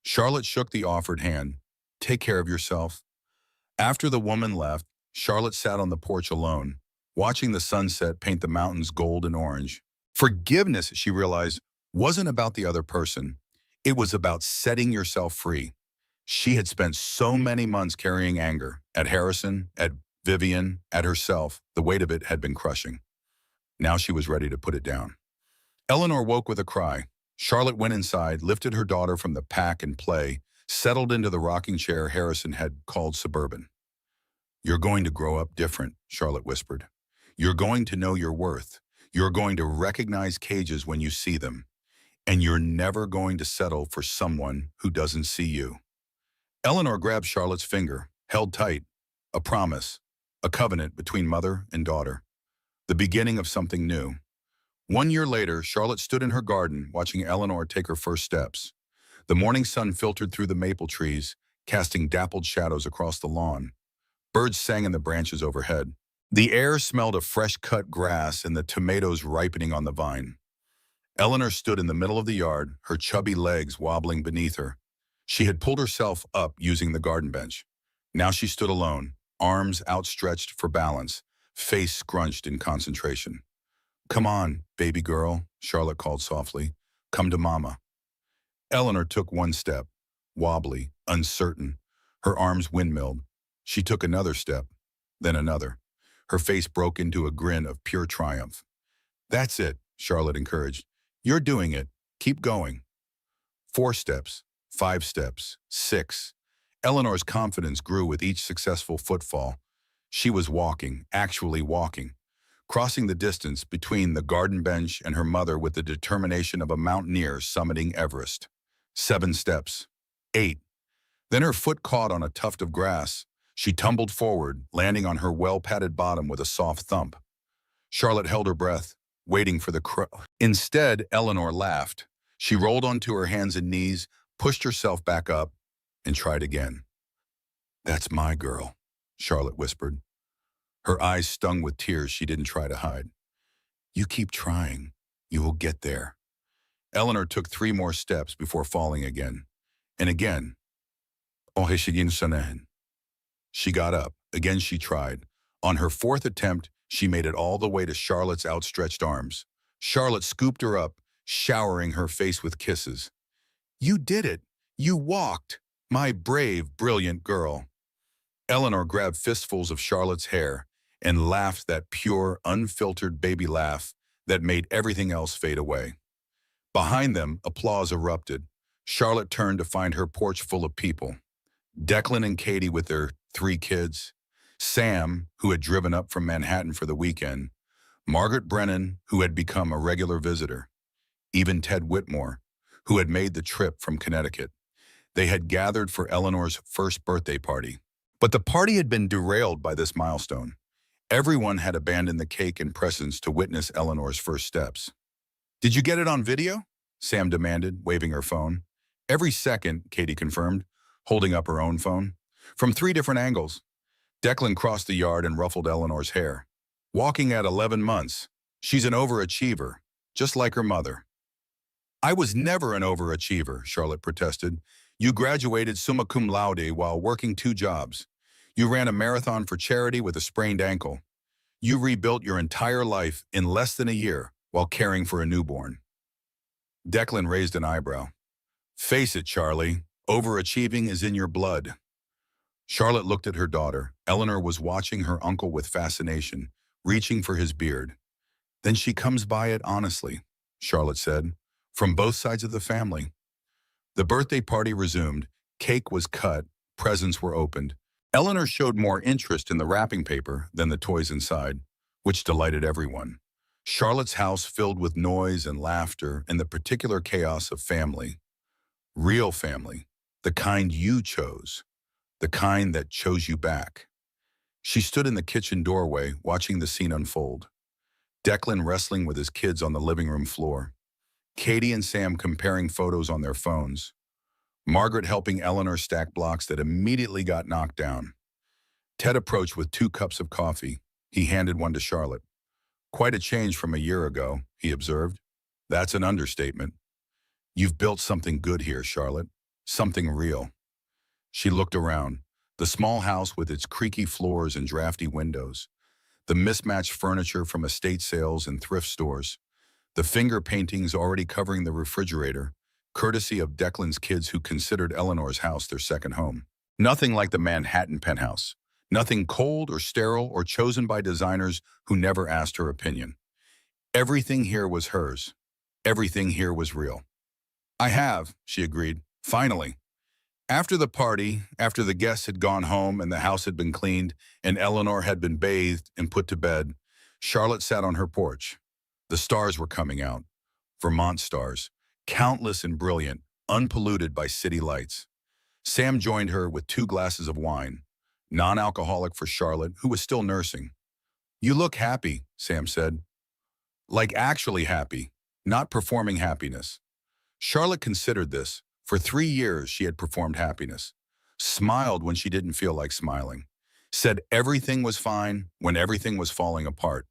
Charlotte shook the offered hand. Take care of yourself. After the woman left, Charlotte sat on the porch alone, watching the sunset paint the mountains gold and orange. Forgiveness, she realized, wasn't about the other person. It was about setting yourself free. She had spent so many months carrying anger at Harrison, at Vivian, at herself. The weight of it had been crushing. Now she was ready to put it down. Eleanor woke with a cry. Charlotte went inside, lifted her daughter from the pack and play, settled into the rocking chair Harrison had called Suburban. You're going to grow up different, Charlotte whispered. You're going to know your worth. You're going to recognize cages when you see them. And you're never going to settle for someone who doesn't see you. Eleanor grabbed Charlotte's finger, held tight, a promise, a covenant between mother and daughter, the beginning of something new. 1 year later, Charlotte stood in her garden watching Eleanor take her first steps. The morning sun filtered through the maple trees, casting dappled shadows across the lawn. Birds sang in the branches overhead. The air smelled of fresh-cut grass and the tomatoes ripening on the vine. Eleanor stood in the middle of the yard, her chubby legs wobbling beneath her. She had pulled herself up using the garden bench. Now she stood alone, arms outstretched for balance, face scrunched in concentration. Come on, baby girl, Charlotte called softly. Come to Mama. Eleanor took one step, wobbly, uncertain. Her arms windmilled. She took another step, then another. Her face broke into a grin of pure triumph. That's it, Charlotte encouraged. You're doing it. Keep going. 4 steps, 5 steps, 6. Eleanor's confidence grew with each successful footfall. She was walking, actually walking, crossing the distance between the garden bench and her mother with the determination of a mountaineer summiting Everest. 7 steps. 8. Then her foot caught on a tuft of grass. She tumbled forward, landing on her well-padded bottom with a soft thump. Charlotte held her breath, waiting for the Instead, Eleanor laughed. She rolled onto her hands and knees, pushed herself back up, and tried again. That's my girl, Charlotte whispered. Her eyes stung with tears she didn't try to hide. You keep trying. You will get there. Eleanor took 3 more steps before falling again. And again. She got up. Again she tried. On her 4th attempt, she made it all the way to Charlotte's outstretched arms. Charlotte scooped her up, showering her face with kisses. "You did it! You walked! My brave, brilliant girl!" Eleanor grabbed fistfuls of Charlotte's hair and laughed that pure, unfiltered baby laugh that made everything else fade away. Behind them, applause erupted. Charlotte turned to find her porch full of people. Declan and Katie with their 3 kids, Sam, who had driven up from Manhattan for the weekend, Margaret Brennan, who had become a regular visitor, even Ted Whitmore, who had made the trip from Connecticut. They had gathered for Eleanor's first birthday party. But the party had been derailed by this milestone. Everyone had abandoned the cake and presents to witness Eleanor's first steps. "Did you get it on video?" Sam demanded, waving her phone. "Every second," Katie confirmed, holding up her own phone. "From 3 different angles." Declan crossed the yard and ruffled Eleanor's hair. "Walking at 11 months. She's an overachiever, just like her mother." "I was never an overachiever," Charlotte protested. "You graduated summa cum laude while working 2 jobs. You ran a marathon for charity with a sprained ankle. You rebuilt your entire life in less than a year while caring for a newborn." Declan raised an eyebrow. "Face it, Charlie, overachieving is in your blood." Charlotte looked at her daughter. Eleanor was watching her uncle with fascination, reaching for his beard. "Then she comes by it honestly," Charlotte said, "from both sides of the family." The birthday party resumed. Cake was cut, presents were opened. Eleanor showed more interest in the wrapping paper than the toys inside, which delighted everyone. Charlotte's house filled with noise and laughter and the particular chaos of family. Real family, the kind you chose, the kind that chose you back. She stood in the kitchen doorway, watching the scene unfold. Declan wrestling with his kids on the living room floor. Katie and Sam comparing photos on their phones. Margaret helping Eleanor stack blocks that immediately got knocked down. Ted approached with 2 cups of coffee. He handed one to Charlotte. "Quite a change from a year ago," he observed. "That's an understatement. You've built something good here, Charlotte. Something real." She looked around. The small house with its creaky floors and drafty windows. The mismatched furniture from estate sales and thrift stores. The finger paintings already covering the refrigerator, courtesy of Declan's kids who considered Eleanor's house their second home. Nothing like the Manhattan penthouse. Nothing cold or sterile or chosen by designers who never asked her opinion. Everything here was hers. Everything here was real. "I have," she agreed. "Finally." After the party, after the guests had gone home and the house had been cleaned and Eleanor had been bathed and put to bed, Charlotte sat on her porch. The stars were coming out. Vermont stars. Countless and brilliant, unpolluted by city lights. Sam joined her with 2 glasses of wine, non-alcoholic for Charlotte, who was still nursing. "You look happy," Sam said. "Like actually happy, not performing happiness." Charlotte considered this. For 3 years she had performed happiness. Smiled when she didn't feel like smiling. Said everything was fine when everything was falling apart.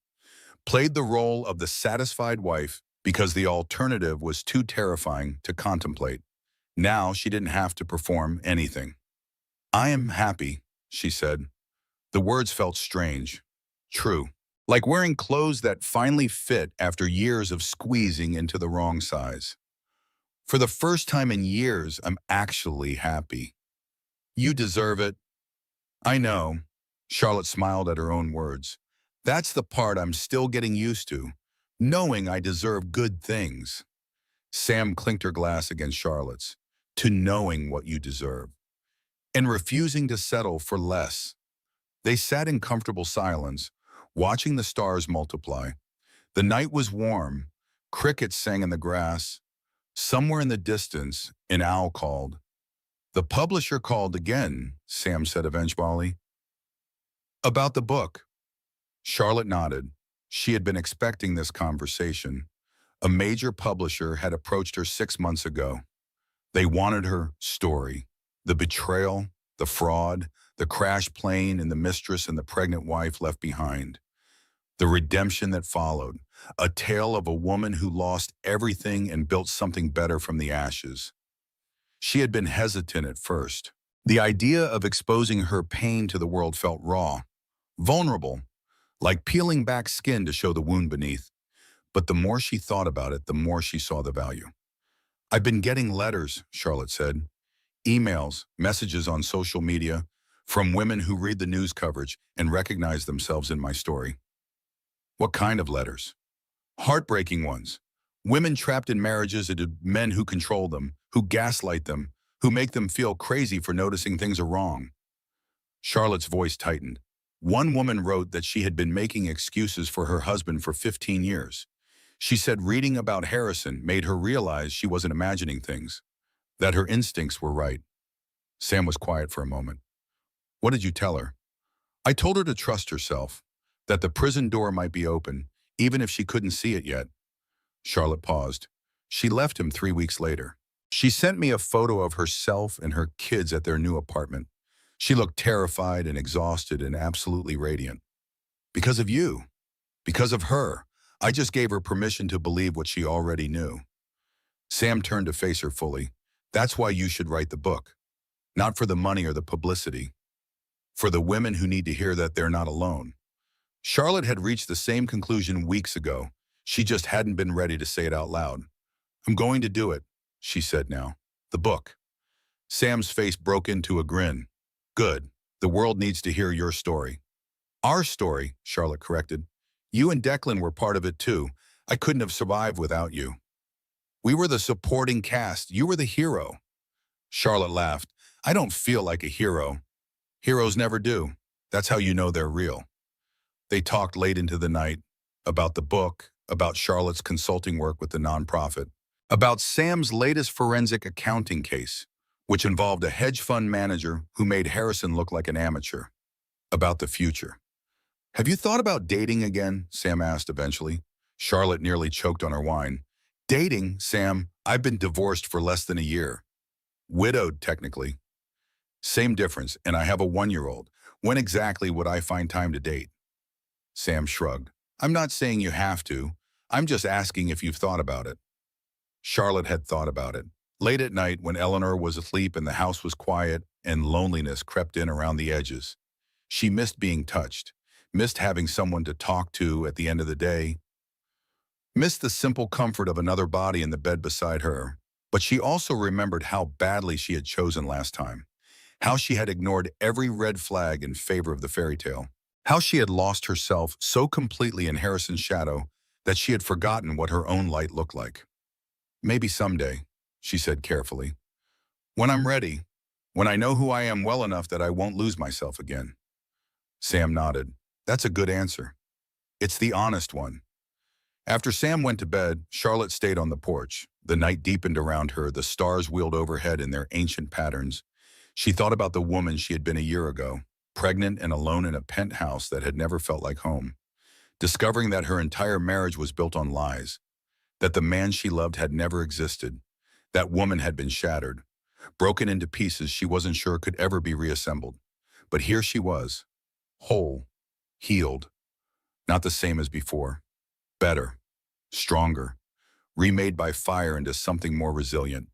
Played the role of the satisfied wife because the alternative was too terrifying to contemplate. Now she didn't have to perform anything. "I am happy," she said. The words felt strange. True. Like wearing clothes that finally fit after years of squeezing into the wrong size. "For the first time in years, I'm actually happy." "You deserve it." "I know." Charlotte smiled at her own words. "That's the part I'm still getting used to, knowing I deserve good things." Sam clinked her glass against Charlotte's. "To knowing what you deserve. And refusing to settle for less." They sat in comfortable silence, watching the stars multiply. The night was warm. Crickets sang in the grass. Somewhere in the distance, an owl called. "The publisher called again," Sam said eventually. "About the book." Charlotte nodded. She had been expecting this conversation. A major publisher had approached her 6 months ago. They wanted her story. The betrayal, the fraud, the crashed plane and the mistress and the pregnant wife left behind. The redemption that followed, a tale of a woman who lost everything and built something better from the ashes. She had been hesitant at first. The idea of exposing her pain to the world felt raw, vulnerable, like peeling back skin to show the wound beneath. But the more she thought about it, the more she saw the value. "I've been getting letters," Charlotte said, "emails, messages on social media, from women who read the news coverage and recognize themselves in my story." "What kind of letters?" "Heartbreaking ones. Women trapped in marriages and men who control them, who gaslight them, who make them feel crazy for noticing things are wrong." Charlotte's voice tightened. One woman wrote that she had been making excuses for her husband for 15 years. She said reading about Harrison made her realize she wasn't imagining things, that her instincts were right. Sam was quiet for a moment. "What did you tell her?" "I told her to trust herself, that the prison door might be open, even if she couldn't see it yet." Charlotte paused. She left him 3 weeks later. She sent me a photo of herself and her kids at their new apartment. She looked terrified and exhausted and absolutely radiant. "Because of you. Because of her. I just gave her permission to believe what she already knew." Sam turned to face her fully. "That's why you should write the book. Not for the money or the publicity. For the women who need to hear that they're not alone." Charlotte had reached the same conclusion weeks ago. She just hadn't been ready to say it out loud. "I'm going to do it," she said now. "The book." Sam's face broke into a grin. "Good. The world needs to hear your story." "Our story," Charlotte corrected. "You and Declan were part of it too. I couldn't have survived without you. We were the supporting cast. You were the hero." Charlotte laughed. "I don't feel like a hero. Heroes never do. That's how you know they're real." They talked late into the night about the book, about Charlotte's consulting work with the nonprofit, about Sam's latest forensic accounting case, which involved a hedge fund manager who made Harrison look like an amateur, about the future. "Have you thought about dating again?" Sam asked eventually. Charlotte nearly choked on her wine. "Dating, Sam? I've been divorced for less than a year. Widowed, technically." "Same difference, and I have a 1-year-old. When exactly would I find time to date?" Sam shrugged. "I'm not saying you have to. I'm just asking if you've thought about it." Charlotte had thought about it. Late at night, when Eleanor was asleep and the house was quiet and loneliness crept in around the edges, she missed being touched, missed having someone to talk to at the end of the day, missed the simple comfort of another body in the bed beside her. But she also remembered how badly she had chosen last time, how she had ignored every red flag in favor of the fairy tale, how she had lost herself so completely in Harrison's shadow that she had forgotten what her own light looked like. "Maybe someday," she said carefully. "When I'm ready, when I know who I am well enough that I won't lose myself again." Sam nodded. "That's a good answer. It's the honest one." After Sam went to bed, Charlotte stayed on the porch. The night deepened around her, the stars wheeled overhead in their ancient patterns. She thought about the woman she had been a year ago, pregnant and alone in a penthouse that had never felt like home, discovering that her entire marriage was built on lies, that the man she loved had never existed. That woman had been shattered, broken into pieces she wasn't sure could ever be reassembled. But here she was, whole, healed, not the same as before, better, stronger, remade by fire into something more resilient.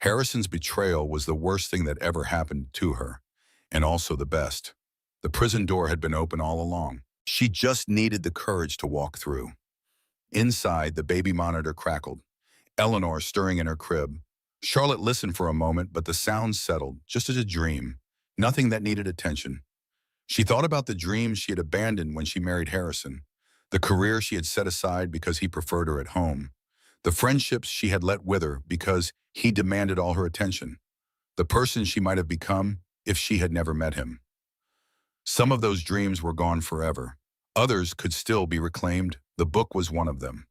Harrison's betrayal was the worst thing that ever happened to her, and also the best. The prison door had been open all along. She just needed the courage to walk through. Inside, the baby monitor crackled, Eleanor stirring in her crib. Charlotte listened for a moment, but the sounds settled, just as a dream, nothing that needed attention. She thought about the dreams she had abandoned when she married Harrison, the career she had set aside because he preferred her at home, the friendships she had let wither because he demanded all her attention, the person she might have become if she had never met him. Some of those dreams were gone forever. Others could still be reclaimed. The book was one of them.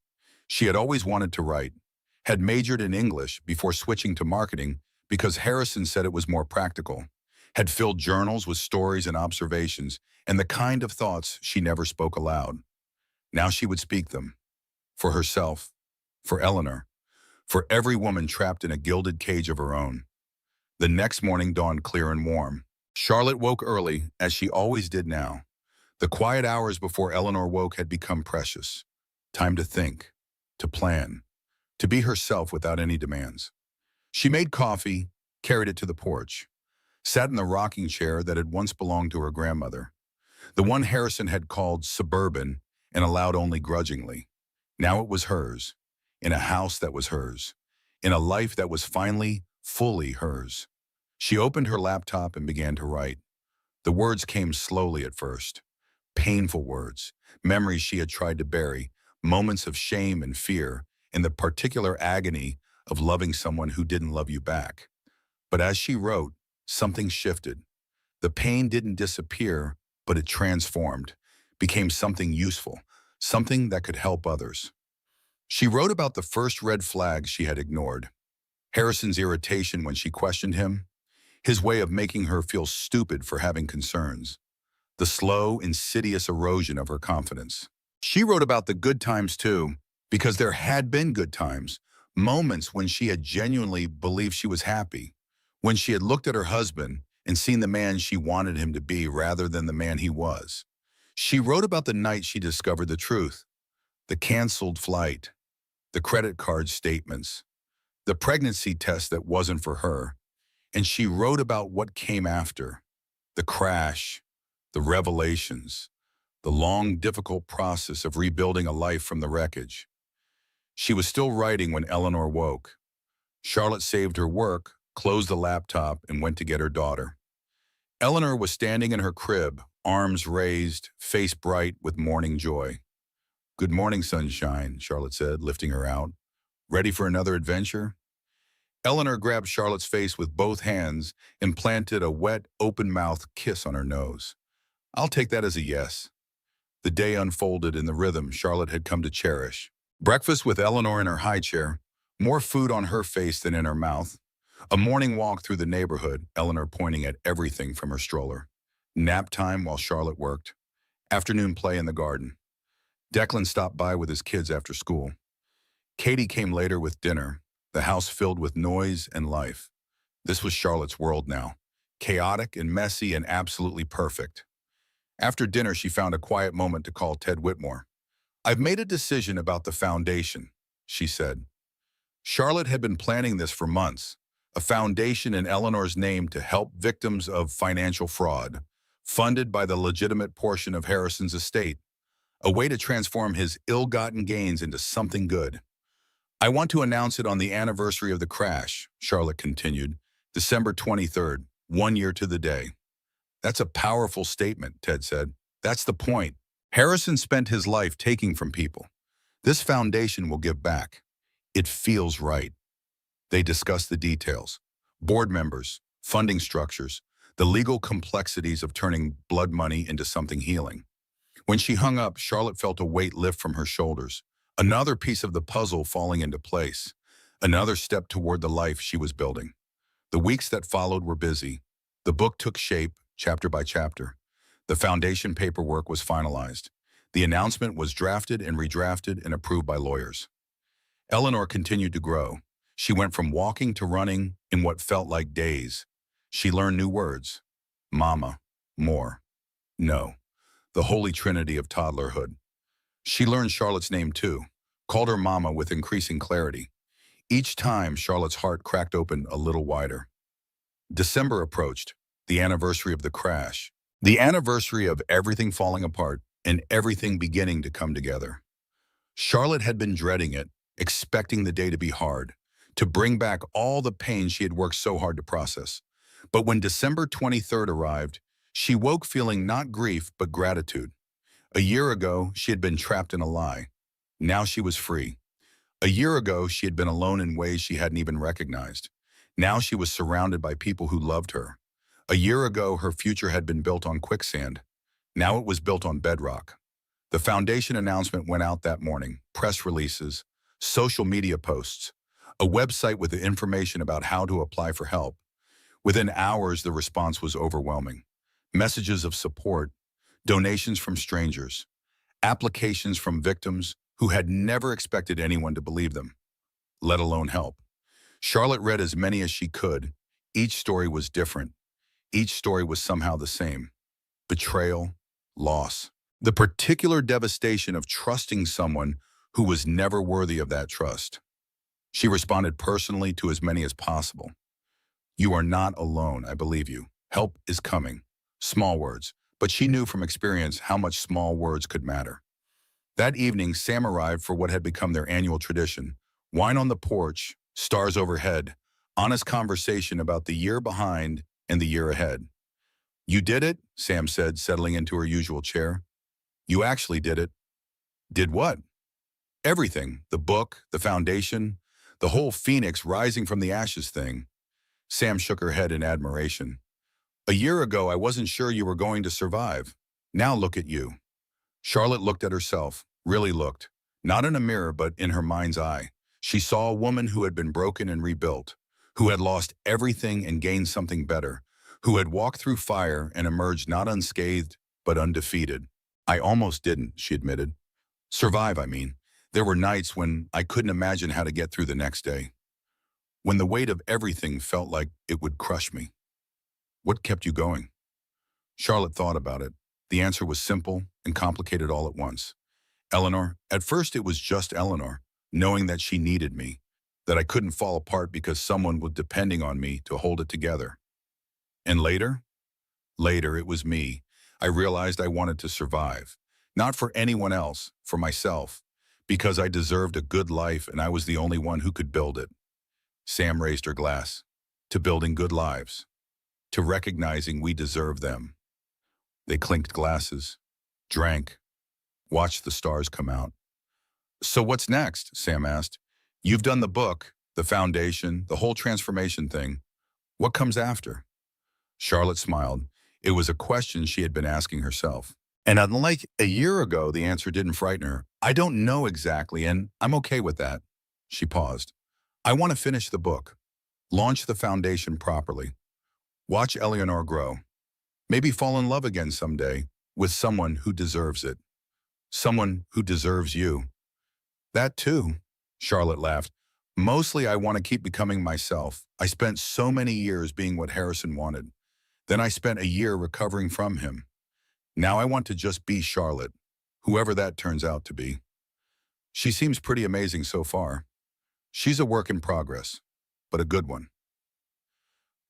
She had always wanted to write, had majored in English before switching to marketing because Harrison said it was more practical, had filled journals with stories and observations and the kind of thoughts she never spoke aloud. Now she would speak them. For herself, for Eleanor, for every woman trapped in a gilded cage of her own. The next morning dawned clear and warm. Charlotte woke early, as she always did now. The quiet hours before Eleanor woke had become precious. Time to think, to plan, to be herself without any demands. She made coffee, carried it to the porch, sat in the rocking chair that had once belonged to her grandmother, the one Harrison had called suburban and allowed only grudgingly. Now it was hers, in a house that was hers, in a life that was finally, fully hers. She opened her laptop and began to write. The words came slowly at first. Painful words, memories she had tried to bury, moments of shame and fear, and the particular agony of loving someone who didn't love you back. But as she wrote, something shifted. The pain didn't disappear, but it transformed, became something useful, something that could help others. She wrote about the first red flags she had ignored. Harrison's irritation when she questioned him, his way of making her feel stupid for having concerns, the slow, insidious erosion of her confidence. She wrote about the good times too, because there had been good times, moments when she had genuinely believed she was happy, when she had looked at her husband and seen the man she wanted him to be rather than the man he was. She wrote about the night she discovered the truth, the canceled flight, the credit card statements, the pregnancy test that wasn't for her, and she wrote about what came after, the crash, the revelations, the long, difficult process of rebuilding a life from the wreckage. She was still writing when Eleanor woke. Charlotte saved her work, closed the laptop, and went to get her daughter. Eleanor was standing in her crib, arms raised, face bright with morning joy. "Good morning, sunshine," Charlotte said, lifting her out. "Ready for another adventure?" Eleanor grabbed Charlotte's face with both hands and planted a wet, open-mouthed kiss on her nose. "I'll take that as a yes." The day unfolded in the rhythm Charlotte had come to cherish. Breakfast with Eleanor in her high chair, more food on her face than in her mouth. A morning walk through the neighborhood, Eleanor pointing at everything from her stroller. Nap time while Charlotte worked. Afternoon play in the garden. Declan stopped by with his kids after school. Katie came later with dinner, the house filled with noise and life. This was Charlotte's world now, chaotic and messy and absolutely perfect. After dinner, she found a quiet moment to call Ted Whitmore. "I've made a decision about the foundation," she said. Charlotte had been planning this for months, a foundation in Eleanor's name to help victims of financial fraud, funded by the legitimate portion of Harrison's estate, a way to transform his ill-gotten gains into something good. "I want to announce it on the anniversary of the crash," Charlotte continued, "December 23rd, 1 year to the day." "That's a powerful statement," Ted said. "That's the point. Harrison spent his life taking from people. This foundation will give back. It feels right." They discussed the details, board members, funding structures, the legal complexities of turning blood money into something healing. When she hung up, Charlotte felt a weight lift from her shoulders, another piece of the puzzle falling into place, another step toward the life she was building. The weeks that followed were busy. The book took shape, chapter by chapter. The foundation paperwork was finalized. The announcement was drafted and redrafted and approved by lawyers. Eleanor continued to grow. She went from walking to running in what felt like days. She learned new words. Mama, more, no, the holy trinity of toddlerhood. She learned Charlotte's name too, called her Mama with increasing clarity. Each time, Charlotte's heart cracked open a little wider. December approached, the anniversary of the crash, the anniversary of everything falling apart and everything beginning to come together. Charlotte had been dreading it, expecting the day to be hard, to bring back all the pain she had worked so hard to process. But when December 23rd arrived, she woke feeling not grief but gratitude. A year ago, she had been trapped in a lie. Now she was free. A year ago, she had been alone in ways she hadn't even recognized. Now she was surrounded by people who loved her. A year ago, her future had been built on quicksand. Now it was built on bedrock. The foundation announcement went out that morning, press releases, social media posts, a website with the information about how to apply for help. Within hours, the response was overwhelming. Messages of support, donations from strangers, applications from victims who had never expected anyone to believe them, let alone help. Charlotte read as many as she could. Each story was different. Each story was somehow the same. Betrayal, loss, The particular devastation of trusting someone who was never worthy of that trust. She responded personally to as many as possible. You are not alone, I believe you. Help is coming. Small words, but she knew from experience how much small words could matter. That evening, Sam arrived for what had become their annual tradition. Wine on the porch, stars overhead, honest conversation about the year behind and the year ahead. You did it, Sam said, settling into her usual chair. You actually did it. Did what? Everything. The book, the foundation, the whole phoenix rising from the ashes thing. Sam shook her head in admiration. A year ago, I wasn't sure you were going to survive. Now look at you. Charlotte looked at herself, really looked. Not in a mirror, but in her mind's eye. She saw a woman who had been broken and rebuilt, who had lost everything and gained something better, who had walked through fire and emerged not unscathed, but undefeated. I almost didn't, she admitted. Survive, I mean. There were nights when I couldn't imagine how to get through the next day. When the weight of everything felt like it would crush me. What kept you going? Charlotte thought about it. The answer was simple and complicated all at once. Eleanor. At first it was just Eleanor, knowing that she needed me, that I couldn't fall apart because someone was depending on me to hold it together. And later? Later it was me. I realized I wanted to survive. Not for anyone else, for myself, because I deserved a good life and I was the only one who could build it. Sam raised her glass. To building good lives. To recognizing we deserve them. They clinked glasses, drank, watched the stars come out. So what's next? Sam asked. You've done the book, the foundation, the whole transformation thing. What comes after? Charlotte smiled. It was a question she had been asking herself. And unlike a year ago, the answer didn't frighten her. I don't know exactly, and I'm okay with that. She paused. I want to finish the book, launch the foundation properly, watch Eleanor grow, maybe fall in love again someday with someone who deserves it, someone who deserves you. That too, Charlotte laughed. Mostly I want to keep becoming myself. I spent so many years being what Harrison wanted. Then I spent a year recovering from him. Now I want to just be Charlotte, whoever that turns out to be. She seems pretty amazing so far. She's a work in progress, but a good one.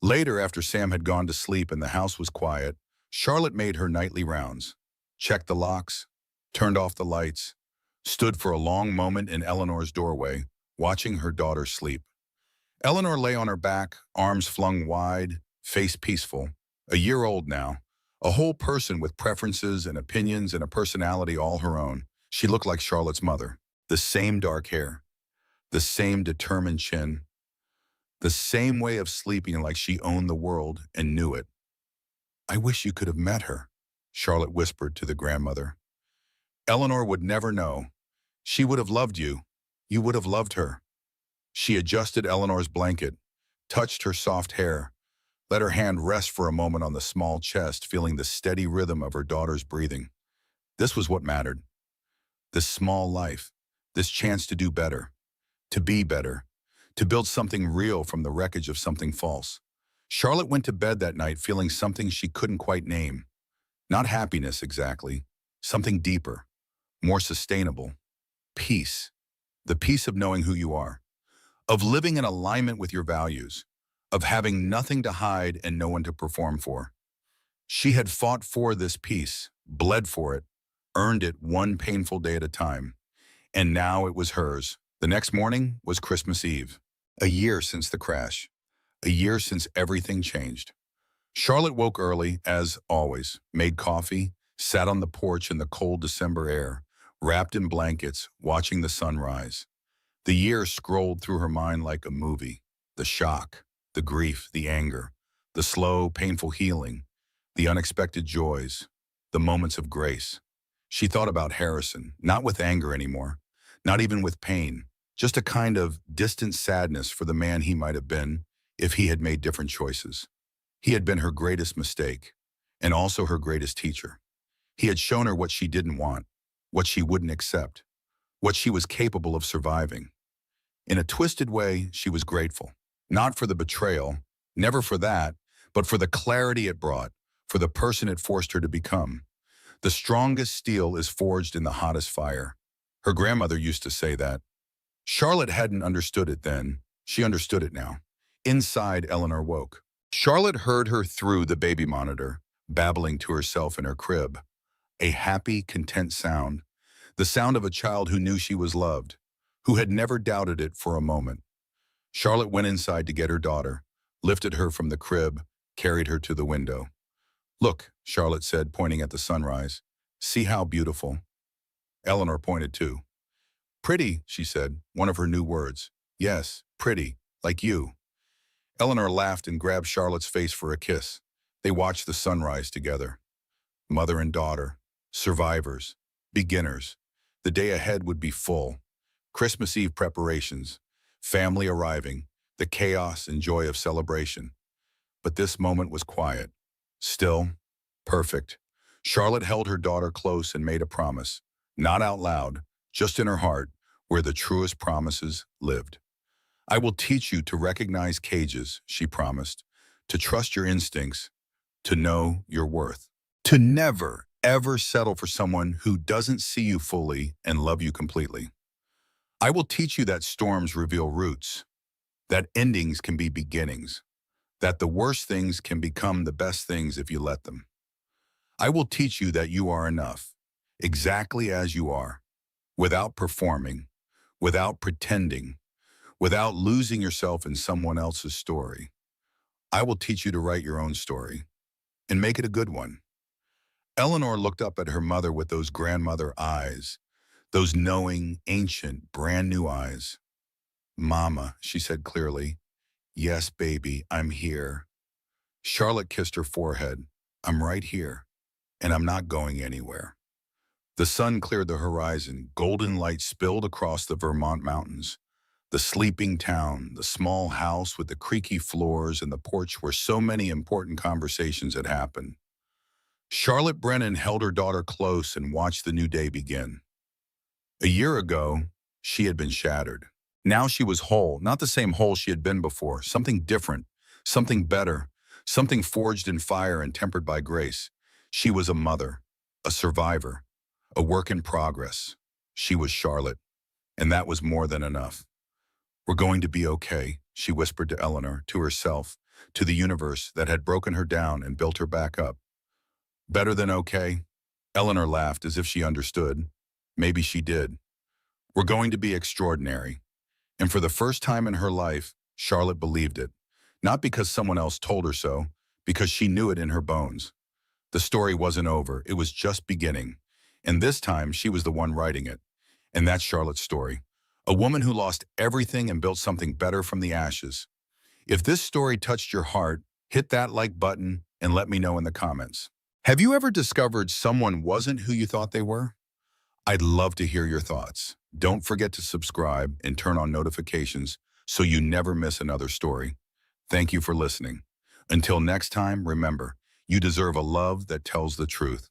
Later, after Sam had gone to sleep and the house was quiet, Charlotte made her nightly rounds, checked the locks, turned off the lights, stood for a long moment in Eleanor's doorway, watching her daughter sleep. Eleanor lay on her back, arms flung wide, face peaceful, a year old now, a whole person with preferences and opinions and a personality all her own. She looked like Charlotte's mother. The same dark hair, the same determined chin, the same way of sleeping like she owned the world and knew it. I wish you could have met her, Charlotte whispered to the grandmother. Eleanor would never know. She would have loved you. You would have loved her. She adjusted Eleanor's blanket, touched her soft hair, let her hand rest for a moment on the small chest, feeling the steady rhythm of her daughter's breathing. This was what mattered. This small life, this chance to do better, to be better, to build something real from the wreckage of something false. Charlotte went to bed that night feeling something she couldn't quite name. Not happiness exactly, something deeper, more sustainable. Peace. The peace of knowing who you are, of living in alignment with your values, of having nothing to hide and no one to perform for. She had fought for this peace, bled for it, earned it one painful day at a time. And now it was hers. The next morning was Christmas Eve. A year since the crash. A year since everything changed. Charlotte woke early, as always, made coffee, sat on the porch in the cold December air, wrapped in blankets, watching the sun rise. The year scrolled through her mind like a movie. The shock, the grief, the anger, the slow, painful healing, the unexpected joys, the moments of grace. She thought about Harrison, not with anger anymore, not even with pain, just a kind of distant sadness for the man he might have been if he had made different choices. He had been her greatest mistake, and also her greatest teacher. He had shown her what she didn't want, what she wouldn't accept, what she was capable of surviving. In a twisted way, she was grateful. Not for the betrayal, never for that, but for the clarity it brought, for the person it forced her to become. The strongest steel is forged in the hottest fire. Her grandmother used to say that. Charlotte hadn't understood it then. She understood it now. Inside, Eleanor woke. Charlotte heard her through the baby monitor, babbling to herself in her crib. A happy, content sound. The sound of a child who knew she was loved, who had never doubted it for a moment. Charlotte went inside to get her daughter, lifted her from the crib, carried her to the window. "Look," Charlotte said, pointing at the sunrise. "See how beautiful." Eleanor pointed too. "Pretty," she said, one of her new words. "Yes, pretty, like you." Eleanor laughed and grabbed Charlotte's face for a kiss. They watched the sunrise together. Mother and daughter, survivors, beginners. The day ahead would be full. Christmas Eve preparations, family arriving, the chaos and joy of celebration. But this moment was quiet, still, perfect. Charlotte held her daughter close and made a promise, not out loud, just in her heart, where the truest promises lived. "I will teach you to recognize cages," she promised, "to trust your instincts, to know your worth, to never, ever settle for someone who doesn't see you fully and love you completely. I will teach you that storms reveal roots, that endings can be beginnings, that the worst things can become the best things if you let them. I will teach you that you are enough, exactly as you are, without performing, without pretending, without losing yourself in someone else's story. I will teach you to write your own story and make it a good one." Eleanor looked up at her mother with those grandmother eyes, those knowing, ancient, brand new eyes. "Mama," she said clearly. "Yes, baby, I'm here." Charlotte kissed her forehead. "I'm right here, and I'm not going anywhere." The sun cleared the horizon. Golden light spilled across the Vermont mountains. The sleeping town, the small house with the creaky floors and the porch where so many important conversations had happened. Charlotte Brennan held her daughter close and watched the new day begin. A year ago, she had been shattered. Now she was whole, not the same whole she had been before, something different, something better, something forged in fire and tempered by grace. She was a mother, a survivor, a work in progress. She was Charlotte, and that was more than enough. "We're going to be okay," she whispered to Eleanor, to herself, to the universe that had broken her down and built her back up. "Better than okay?" Eleanor laughed as if she understood. Maybe she did. "We're going to be extraordinary." And for the first time in her life, Charlotte believed it. Not because someone else told her so, because she knew it in her bones. The story wasn't over, it was just beginning. And this time, she was the one writing it. And that's Charlotte's story. A woman who lost everything and built something better from the ashes. If this story touched your heart, hit that like button and let me know in the comments. Have you ever discovered someone wasn't who you thought they were? I'd love to hear your thoughts. Don't forget to subscribe and turn on notifications so you never miss another story. Thank you for listening. Until next time, remember, you deserve a love that tells the truth.